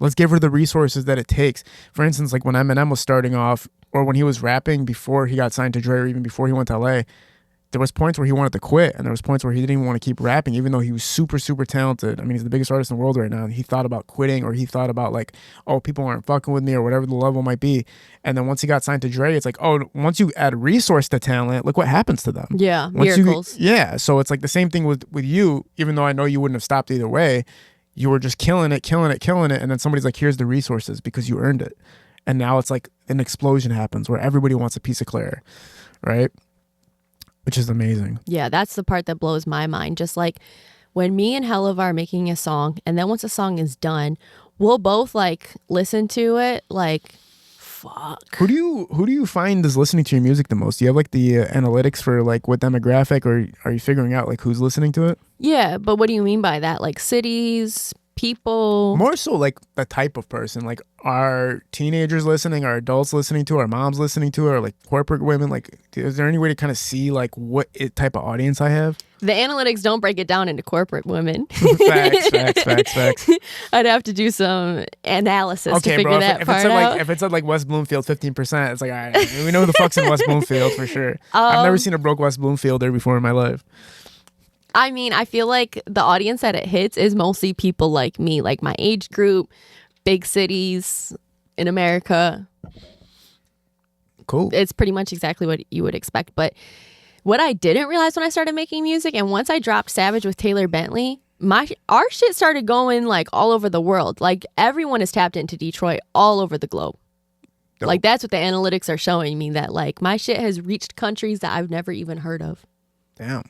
let's give her the resources that it takes. For instance, like when Eminem was starting off or when he was rapping before he got signed to Dre or even before he went to LA, there was points where he wanted to quit and there was points where he didn't even want to keep rapping even though he was super, super talented. I mean, he's the biggest artist in the world right now and he thought about quitting or he thought about like, oh, people aren't fucking with me or whatever the level might be. And then once he got signed to Dre, it's like, oh, once you add resource to talent, look what happens to them. Yeah, miracles. So it's like the same thing with you, even though I know you wouldn't have stopped either way. You were just killing it. And then somebody's like, here's the resources because you earned it. And now it's like an explosion happens where everybody wants a piece of Clare, right? Which is amazing. Yeah, that's the part that blows my mind. Just like when me and Helluva are making a song and then once a song is done, we'll both like listen to it like, fuck. Who do you find is listening to your music the most? Do you have like the analytics for like what demographic or are you figuring out like who's listening to it? Yeah, but what do you mean by that? Like cities, people? More so like the type of person. Like are teenagers listening? Are adults listening to it? Are moms listening to it? Or like corporate women? Like is there any way to kind of see like what type of audience I have? The analytics don't break it down into corporate women. Facts. I'd have to do some analysis to figure that part out. If it's at like West Bloomfield 15%, it's like, all right, we know who the fuck's in West Bloomfield for sure. I've never seen a broke West Bloomfield there before in my life. I mean, I feel like the audience that it hits is mostly people like me, like my age group, big cities in America. Cool. It's pretty much exactly what you would expect. But what I didn't realize when I started making music, and once I dropped Savage with Taylor Bentley, our shit started going like all over the world. Like everyone is tapped into Detroit all over the globe. Dope. Like that's what the analytics are showing me, that like my shit has reached countries that I've never even heard of. Damn.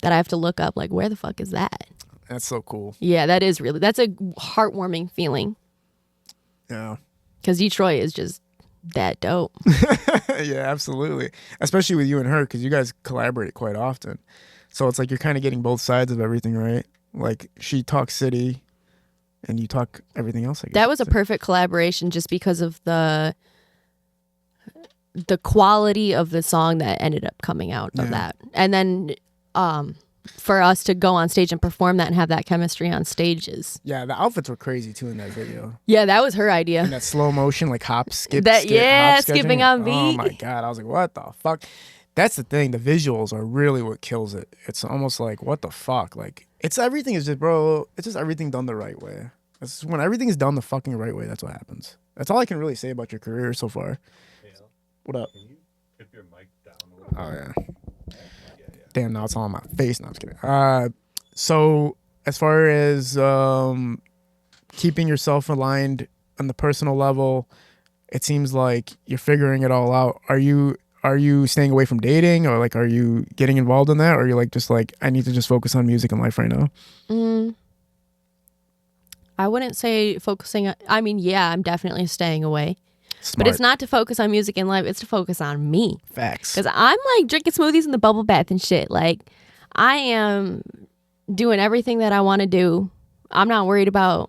That I have to look up, like, where the fuck is that? That's so cool. Yeah, that's a heartwarming feeling. Yeah. Because Detroit is just that dope. Yeah, absolutely. Especially with you and her, because you guys collaborate quite often. So it's like you're kind of getting both sides of everything, right? Like she talks city and you talk everything else, I guess. That was a perfect collaboration just because of the the quality of the song that ended up coming out of that. And then for us to go on stage and perform that and have that chemistry on stages. Yeah, the outfits were crazy too in that video. Yeah, that was her idea. And that slow motion, like hop, skip, skipping on beat. Oh my God. I was like, what the fuck? That's the thing. The visuals are really what kills it. It's almost like, what the fuck? Like, everything is just, bro, it's just everything done the right way. It's when everything is done the fucking right way, that's what happens. That's all I can really say about your career so far. What up? Can you tip your mic down a little bit? Oh, yeah. Damn, now it's all on my face. No, I'm just kidding. So as far as keeping yourself aligned on the personal level, it seems like you're figuring it all out. Are you staying away from dating, or like are you getting involved in that, or are you like just like, I need to just focus on music and life right now? I wouldn't say focusing on, I mean, yeah, I'm definitely staying away. Smart. But it's not to focus on music and life, it's to focus on me. Facts. Because I'm like drinking smoothies in the bubble bath and shit. Like, I am doing everything that I want to do. I'm not worried about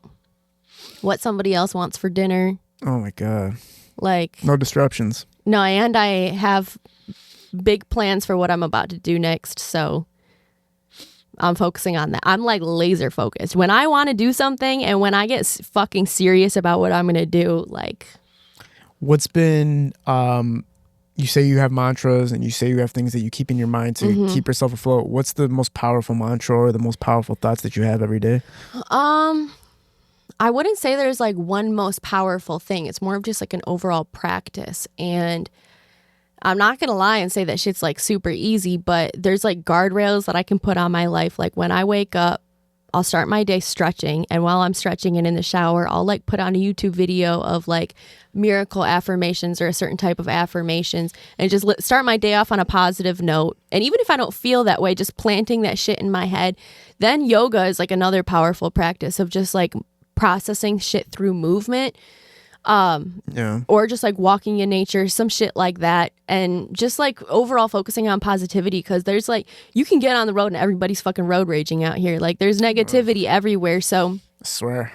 what somebody else wants for dinner. Oh my God. Like, no disruptions. No, and I have big plans for what I'm about to do next. So I'm focusing on that. I'm like laser focused. When I want to do something and when I get fucking serious about what I'm going to do, like... What's been, you say you have mantras and you say you have things that you keep in your mind to keep yourself afloat. What's the most powerful mantra or the most powerful thoughts that you have every day? I wouldn't say there's like one most powerful thing. It's more of just like an overall practice. And I'm not going to lie and say that shit's like super easy, but there's like guardrails that I can put on my life. Like when I wake up, I'll start my day stretching, and while I'm stretching and in the shower, I'll like put on a YouTube video of like miracle affirmations or a certain type of affirmations and just start my day off on a positive note. And even if I don't feel that way, just planting that shit in my head. Then yoga is like another powerful practice of just like processing shit through movement. Or just like walking in nature, some shit like that, and just like overall focusing on positivity, because there's like, you can get on the road and everybody's fucking road raging out here. Like there's negativity everywhere. So I swear.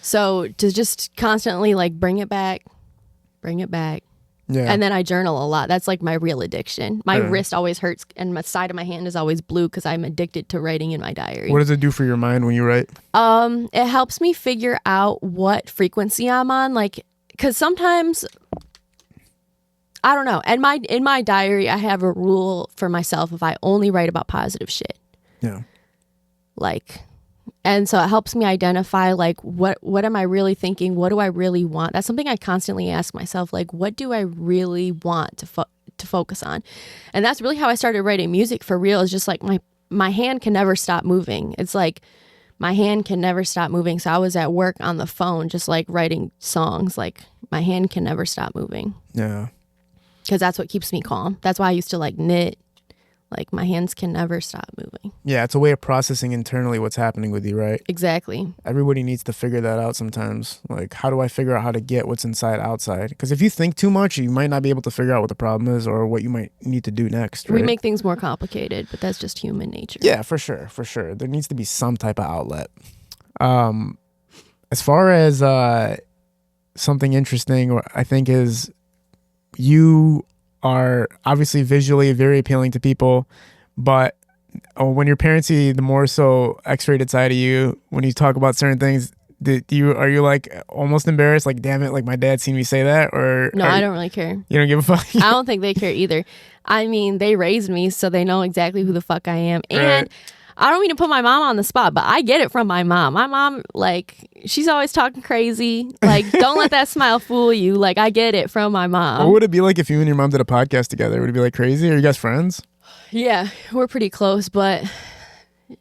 So to just constantly like bring it back. Yeah. And then I journal a lot. That's like my real addiction. My wrist always hurts and my side of my hand is always blue because I'm addicted to writing in my diary. What does it do for your mind when you write? It helps me figure out what frequency I'm on. Like, because sometimes, I don't know. And in my diary, I have a rule for myself if I only write about positive shit. Yeah. Like... And so it helps me identify like what am I really thinking? What do I really want? That's something I constantly ask myself. Like, what do I really want to focus on? And that's really how I started writing music for real. Is just like my hand can never stop moving. It's like my hand can never stop moving. So I was at work on the phone, just like writing songs. Like my hand can never stop moving. Yeah. Because that's what keeps me calm. That's why I used to like knit. Like my hands can never stop moving. Yeah, it's a way of processing internally what's happening with you, right? Exactly. Everybody needs to figure that out sometimes. Like, how do I figure out how to get what's inside outside? Because if you think too much, you might not be able to figure out what the problem is or what you might need to do next, right? We make things more complicated, but that's just human nature. Yeah, for sure. There needs to be some type of outlet. As far as something interesting, I think is you are obviously visually very appealing to people, but when your parents see the more so X-rated side of you, when you talk about certain things, are you like almost embarrassed? Like, damn it, like my dad seen me say that? Or no, I don't really care. You don't give a fuck? I don't think they care either. I mean, they raised me, so they know exactly who the fuck I am. And right. I don't mean to put my mom on the spot, but I get it from my mom. My mom, like, she's always talking crazy. Like, don't let that smile fool you. Like, I get it from my mom. What would it be like if you and your mom did a podcast together? Would it be like crazy? Are you guys friends? Yeah, we're pretty close, but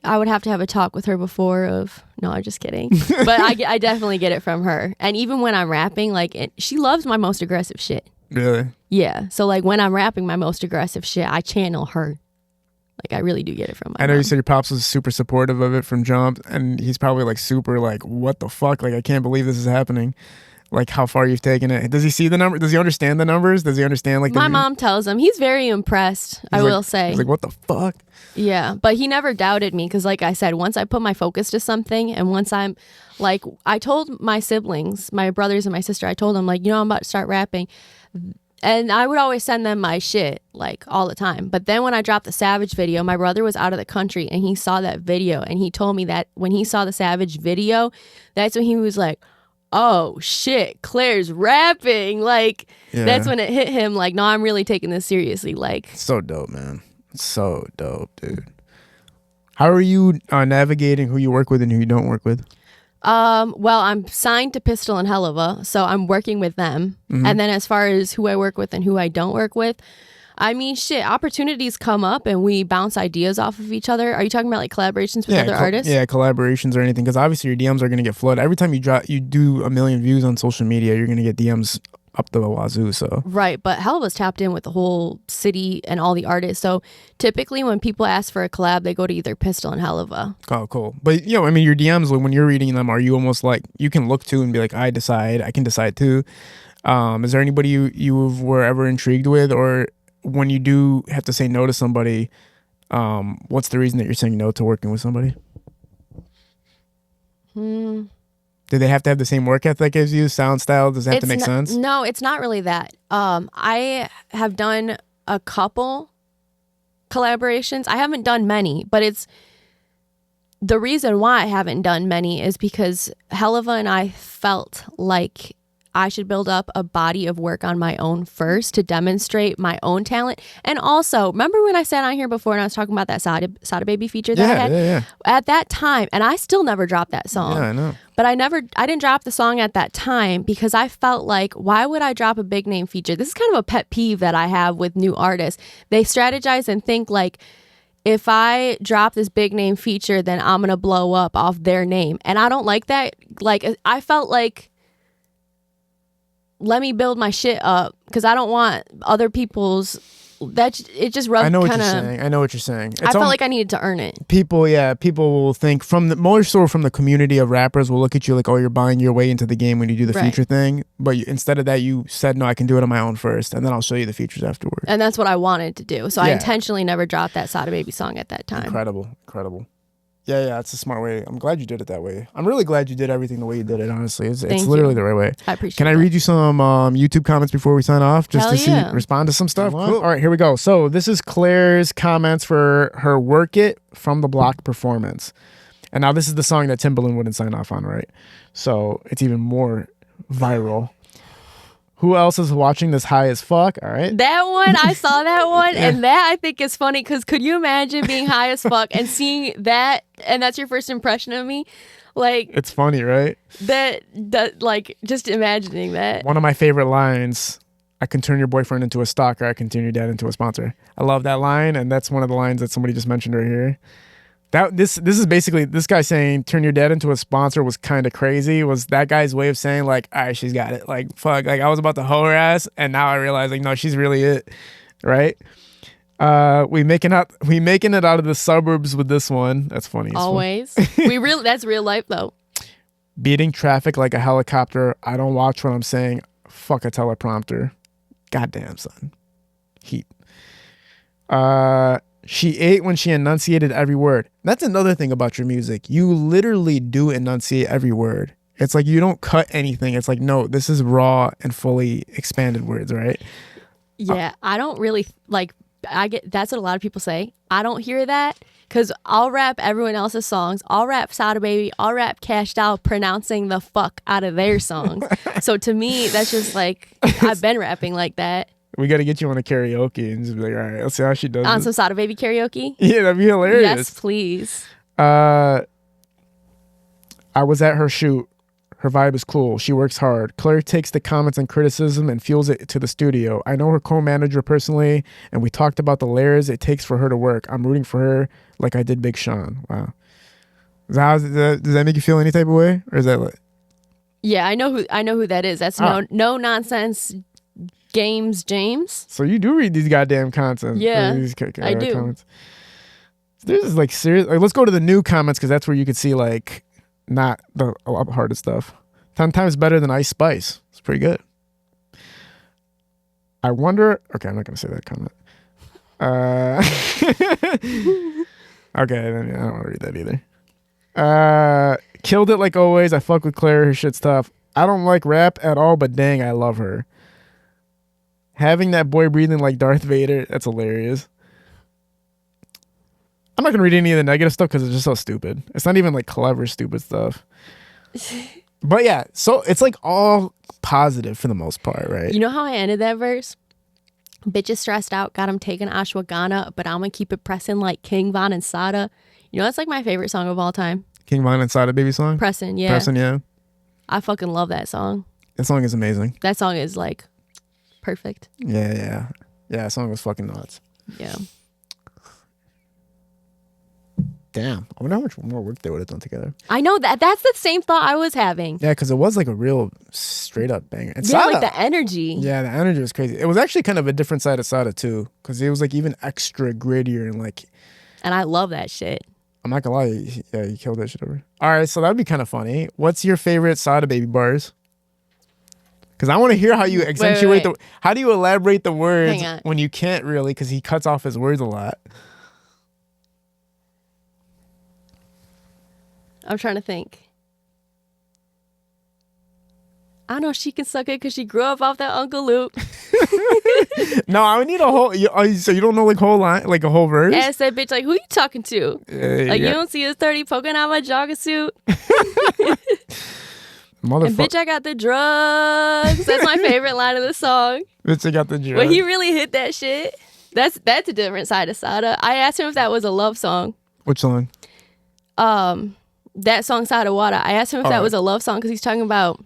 I would have to have a talk with her before of... No, I'm just kidding. But I definitely get it from her. And even when I'm rapping, like, she loves my most aggressive shit. Really? Yeah. So, like, when I'm rapping my most aggressive shit, I channel her. Like, I really do get it from my I know mom. you said your pops was super supportive of it from jump, and he's probably like super like, what the fuck? Like, I can't believe this is happening. Like, how far you've taken it. Does he see the number? Does he understand the numbers? Does he understand like my mom tells him. He's very impressed, I will say. He's like, what the fuck? Yeah, but he never doubted me because, like I said, once I put my focus to something and once I'm like, I told my siblings, my brothers and my sister, I told them, like, you know, I'm about to start rapping. And I would always send them my shit like all the time. But then when I dropped the Savage video, my brother was out of the country and he saw that video and he told me that when he saw the Savage video, that's when he was like, oh shit, Claire's rapping. Like that's when it hit him like, no, I'm really taking this seriously. Like so dope, man. So dope, dude. How are you navigating who you work with and who you don't work with? Well, I'm signed to Pistol and Helluva, so I'm working with them. And then as far as who I work with and who I don't work with, I mean, shit, opportunities come up and we bounce ideas off of each other. Are you talking about like collaborations with other artists? Yeah, collaborations or anything. Because obviously your DMs are going to get flooded. Every time you do 1 million views on social media, you're going to get DMs up the wazoo. So right, but Helluva's tapped in with the whole city and all the artists. So typically when people ask for a collab, they go to either Pistol and Helluva. Oh, cool. But I mean, your DMs, when you're reading them, are you almost like you can look to and be like, I can decide too? Is there anybody you were ever intrigued with, or when you do have to say no to somebody, what's the reason that you're saying no to working with somebody? Do they have to have the same work ethic as you, sound style? Does it have to make sense? No, it's not really that. I have done a couple collaborations. I haven't done many, but it's the reason why I haven't done many is because Helluva and I felt like I should build up a body of work on my own first to demonstrate my own talent. And also, remember when I sat on here before and I was talking about that Sada Baby feature that I had? Yeah. At that time, and I still never dropped that song. Yeah, I know. But I didn't drop the song at that time because I felt like, why would I drop a big name feature? This is kind of a pet peeve that I have with new artists. They strategize and think like, if I drop this big name feature, then I'm going to blow up off their name. And I don't like that. Like, I felt like, let me build my shit up because I don't want other people's it just rubbed. I know what you're saying. I felt like I needed to earn it. People will think more so from the community of rappers will look at you like, oh, you're buying your way into the game when you do the feature thing. But instead of that, you said, no, I can do it on my own first, and then I'll show you the features afterward. And that's what I wanted to do. So I intentionally never dropped that Sada Baby song at that time. Incredible. Yeah, that's a smart way. I'm glad you did it that way. I'm really glad you did everything the way you did it, honestly. It's literally the right way. I appreciate it. Can I read you some YouTube comments before we sign off? Just Hell to respond to some stuff? Cool. All right, here we go. So this is Claire's comments for her Work It from the Block performance. And now this is the song that Timbaland wouldn't sign off on, right? So it's even more viral. Who else is watching this high as fuck? All right. That one, I saw that one. And that I think is funny because could you imagine being high as fuck and seeing that and that's your first impression of me? Like, it's funny, right? That like just imagining that. One of my favorite lines, I can turn your boyfriend into a stalker, I can turn your dad into a sponsor. I love that line, and that's one of the lines that somebody just mentioned right here. This is basically this guy saying turn your dad into a sponsor was kind of crazy. Was that guy's way of saying like, all right, she's got it. Like, fuck, like I was about to hoe her ass, and now I realize like, no, she's really it, right? We making it out of the suburbs with this one. That's funny. Always. That's real life though. Beating traffic like a helicopter. I don't watch what I'm saying. Fuck a teleprompter. Goddamn, son. Heat. She ate when she enunciated every word. That's another thing about your music. You literally do enunciate every word. It's like you don't cut anything. It's like, no, this is raw and fully expanded words, right? Yeah, I don't really like. That's what a lot of people say. I don't hear that because I'll rap everyone else's songs. I'll rap Sada Baby. I'll rap Kash Doll pronouncing the fuck out of their songs. So to me, that's just like I've been rapping like that. We got to get you on a karaoke and just be like, all right, let's see how she does on some Sada Baby karaoke? Yeah, that'd be hilarious. Yes, please. I was at her shoot. Her vibe is cool. She works hard. Claire takes the comments and criticism and fuels it to the studio. I know her co-manager personally, and we talked about the layers it takes for her to work. I'm rooting for her like I did Big Sean. Wow. Does that make you feel any type of way? Or is that like... Yeah, I know who that is. That's no nonsense Games James. So you do read these goddamn content. Yeah, I do. Comments. This is like serious. Like, let's go to the new comments because that's where you could see like not the a lot harder stuff. 10 times better than Ice Spice. It's pretty good. I wonder. Okay, I'm not gonna say that comment. Okay, then I don't want to read that either. Killed it like always. I fuck with Claire. Her shit's tough. I don't like rap at all, but dang, I love her. Having that boy breathing like Darth Vader, that's hilarious. I'm not gonna read any of the negative stuff because it's just so stupid. It's not even like clever, stupid stuff. But yeah, so it's like all positive for the most part, right? You know how I ended that verse? Bitches stressed out, got him taking ashwagandha, but I'm gonna keep it pressing like King Von and Sada. You know, that's like my favorite song of all time. King Von and Sada baby song? Pressin', yeah. Pressin', yeah. I fucking love that song. That song is amazing. That song is like perfect. Yeah. Yeah, that song was fucking nuts. Yeah. Damn. I wonder how much more work they would have done together. I know that's the same thought I was having. Yeah, because it was like a real straight up banger. And Yeah, Sada, like the energy. yeah, the energy was crazy. It was actually kind of a different side of Sada too, because it was like even extra grittier and like. And I love that shit. I'm not gonna lie, you killed that shit over. All right, so that'd be kind of funny. What's your favorite Sada baby bars? Because I want to hear how you accentuate wait. how do you elaborate the words Hang on. when you can't really, because he cuts off his words a lot. I'm trying to think. I know she can suck it because she grew up off that Uncle Luke. No, I would need a whole. So you don't know like whole line, like a whole verse? Ask that bitch like, who you talking to? Like, you don't see his 30 poking out my jogger suit. And bitch, I got the drugs. That's my favorite line of the song. Bitch, I got the drugs. When he really hit that shit. That's a different side of Sada. I asked him if that was a love song. Which song? That song Sada Wada. I asked him if that was a love song because he's talking about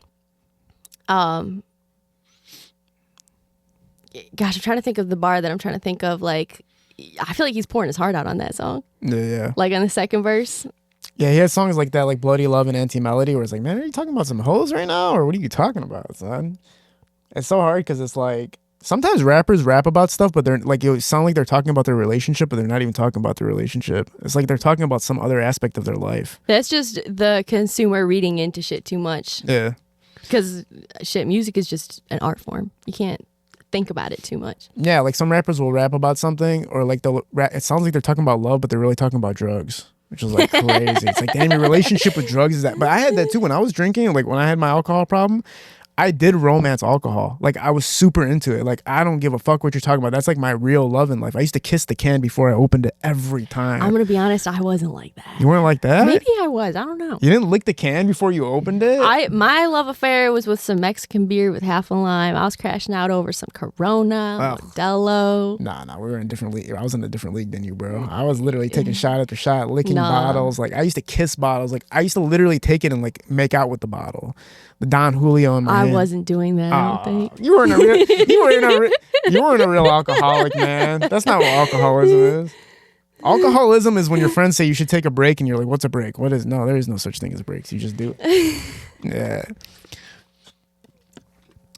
gosh, I'm trying to think of the bar that I'm trying to think of. Like, I feel like he's pouring his heart out on that song. Yeah. Like on the second verse. Yeah, he has songs like that, like Bloody Love and Anti-Melody, where it's like, man, are you talking about some hoes right now? Or what are you talking about, son? It's so hard because it's like, sometimes rappers rap about stuff, but they're like, it sound like they're talking about their relationship, but they're not even talking about the relationship. It's like they're talking about some other aspect of their life. That's just the consumer reading into shit too much. Yeah. Because shit, music is just an art form. You can't think about it too much. Yeah, like some rappers will rap about something, or like they'll rap, it sounds like they're talking about love, but they're really talking about drugs, which is like crazy. It's like, damn, your relationship with drugs is that. But I had that too when I was drinking, like when I had my alcohol problem. I did romance alcohol. Like, I was super into it. Like, I don't give a fuck what you're talking about. That's like my real love in life. I used to kiss the can before I opened it every time. I'm going to be honest, I wasn't like that. You weren't like that? Maybe I was. I don't know. You didn't lick the can before you opened it? My love affair was with some Mexican beer with half a lime. I was crashing out over some Corona, Modelo. Nah, we were in a different league. I was in a different league than you, bro. I was literally taking shot after shot, licking bottles. Like, I used to kiss bottles. Like, I used to literally take it and like make out with the bottle. The Don Julio in my hand. I wasn't doing that. I don't think you weren't a real alcoholic, man. That's not what alcoholism is. Alcoholism is when your friends say you should take a break, and you're like, "What's a break? What is?" No, there is no such thing as breaks. You just do it. Yeah.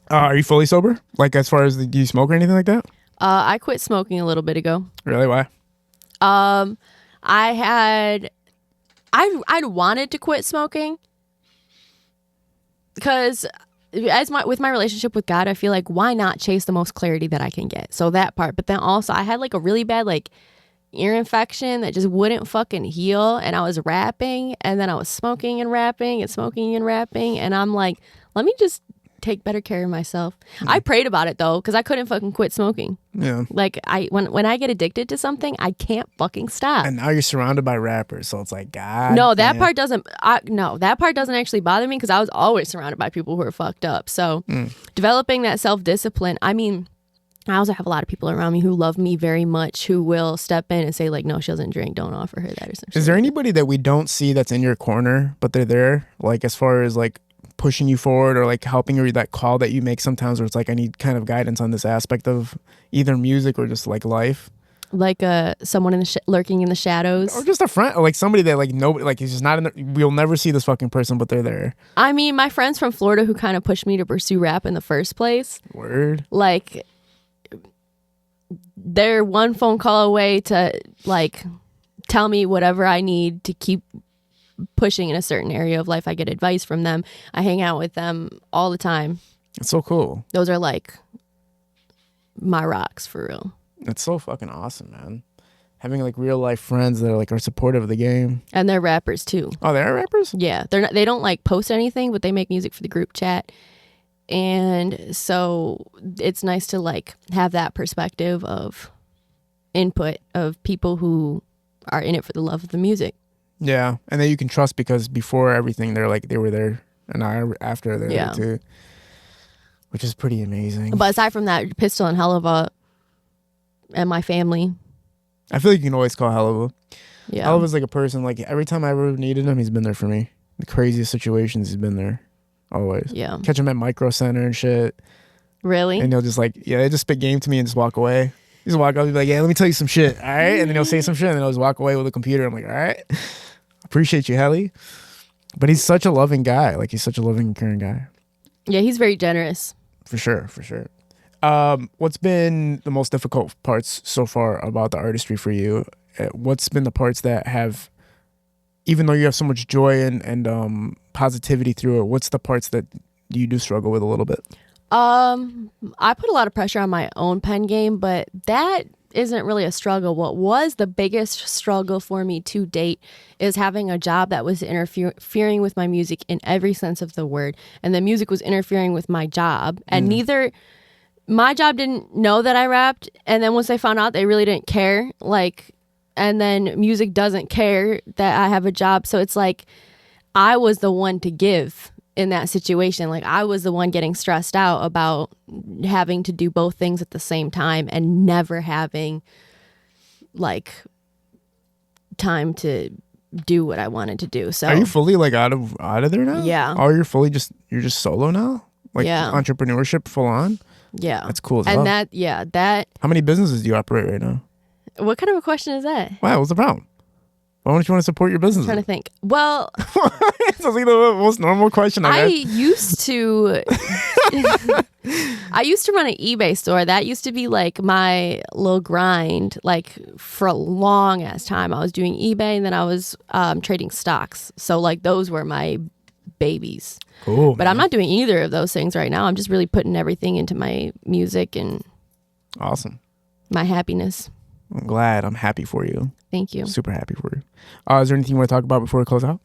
Are you fully sober? Like, as far as do you smoke or anything like that? I quit smoking a little bit ago. Really? Why? I'd wanted to quit smoking because with my relationship with God, I feel like, why not chase the most clarity that I can get? So that part, but then also I had like a really bad like ear infection that just wouldn't fucking heal, and I was rapping, and then I was smoking and rapping, and I'm like, let me just take better care of myself. I prayed about it though, because I couldn't fucking quit smoking. Yeah. Like when I get addicted to something, I can't fucking stop. And now you're surrounded by rappers, so it's like, God. No, that part doesn't. That part doesn't actually bother me because I was always surrounded by people who are fucked up. So developing that self-discipline. I mean, I also have a lot of people around me who love me very much, who will step in and say like, no, she doesn't drink, don't offer her that or something. Is there anybody that we don't see that's in your corner, but they're there, like as far as like pushing you forward or like helping you, that call that you make sometimes where it's like, I need kind of guidance on this aspect of either music or just like life? Like someone in the lurking in the shadows, or just a friend, or like somebody that like nobody, like he's just not in the, we'll never see this fucking person, but they're there. I mean, my friends from Florida who kind of pushed me to pursue rap in the first place. Word. Like, they're one phone call away to like tell me whatever I need to keep pushing in a certain area of life. I get advice from them. I hang out with them all the time. It's so cool. Those are like my rocks for real. It's so fucking awesome, man. Having like real life friends that are like are supportive of the game. And they're rappers too. Oh, they are rappers? Yeah. They don't like post anything, but they make music for the group chat. And so it's nice to like have that perspective of input of people who are in it for the love of the music. Yeah, and that you can trust because before everything, they were there, and after they're there too, which is pretty amazing. But aside from that, Pistol and Helluva and my family. I feel like you can always call Helluva. Yeah. Helluva's like a person, like every time I ever needed him, he's been there for me. The craziest situations, he's been there. Always. Yeah. Catch him at Micro Center and shit. Really? And he'll just like, they just spit game to me and just walk away. He just walk up and be like, yeah, let me tell you some shit. All right. And then he'll say some shit and then he'll just walk away with a computer. I'm like, all right. Appreciate you, Helly. But he's such a loving guy. Like, he's such a loving and caring guy. Yeah, he's very generous. For sure. What's been the most difficult parts so far about the artistry for you? What's been the parts that have, even though you have so much joy and positivity through it, what's the parts that you do struggle with a little bit? I put a lot of pressure on my own pen game, but that isn't really a struggle. What was the biggest struggle for me to date is having a job that was interfering with my music in every sense of the word. And the music was interfering with my job. And my job didn't know that I rapped. And then once they found out, they really didn't care. Like, and then music doesn't care that I have a job. So it's like I was the one to give in that situation. Like I was the one getting stressed out about having to do both things at the same time and never having like time to do what I wanted to do. So are you fully like out of there now? Yeah. Oh, you're just solo now? Like entrepreneurship full on? Yeah. That's cool as and hell. that How many businesses do you operate right now? what kind of a question is that? Wow, what's the problem? Why don't you want to support your business? I'm trying to think. Well, it's like the most normal question I I've used to run an eBay store. That used to be like my little grind. Like for a long ass time, I was doing eBay and then I was trading stocks. So like those were my babies. Cool. But I'm not doing either of those things right now. I'm just really putting everything into my music and awesome. My happiness. I'm glad. I'm happy for you. Thank you. Super happy for you. Is there anything you want to talk about before we close out?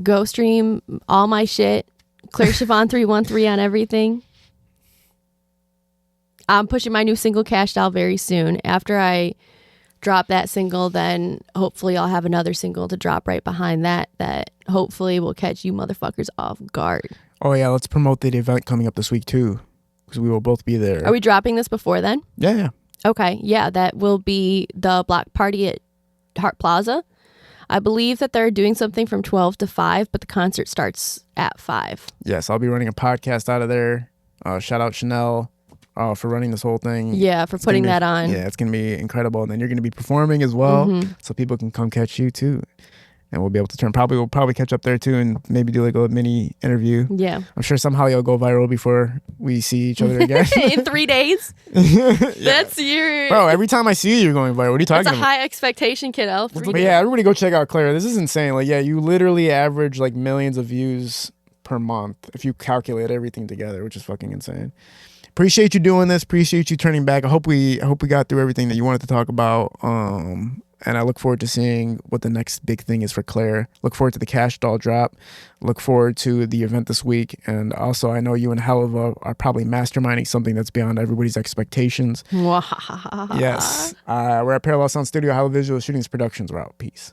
Go stream all my shit. Clare Siobhán 313 on everything. I'm pushing my new single Kash Doll very soon. After I drop that single, then hopefully I'll have another single to drop right behind that hopefully will catch you motherfuckers off guard. Oh yeah, let's promote the event coming up this week too, because we will both be there. Are we dropping this before then? Yeah. Okay, yeah, that will be the block party at Hart Plaza. I believe that they're doing something from 12 to 5, but the concert starts at 5. Yes, I'll be running a podcast out of there. Shout out Chanel for running this whole thing. Yeah, for putting that on. Yeah, it's going to be incredible. And then you're going to be performing as well, so people can come catch you too. And we'll be able to we'll probably catch up there too and maybe do like a mini interview. Yeah. I'm sure somehow you'll go viral before we see each other again. In 3 days? That's your... Bro, every time I see you, you're going viral. What are you talking about? It's a high expectation, kiddo. But yeah, everybody go check out Clare. This is insane. Like, yeah, you literally average like millions of views per month if you calculate everything together, which is fucking insane. Appreciate you doing this. Appreciate you turning back. I hope we got through everything that you wanted to talk about. And I look forward to seeing what the next big thing is for Clare. Look forward to the Kash Doll drop. Look forward to the event this week. And also, I know you and Helluva are probably masterminding something that's beyond everybody's expectations. Yes. We're at Parallel Sound Studio, Helluva Visual Shootings Productions. We're out. Peace.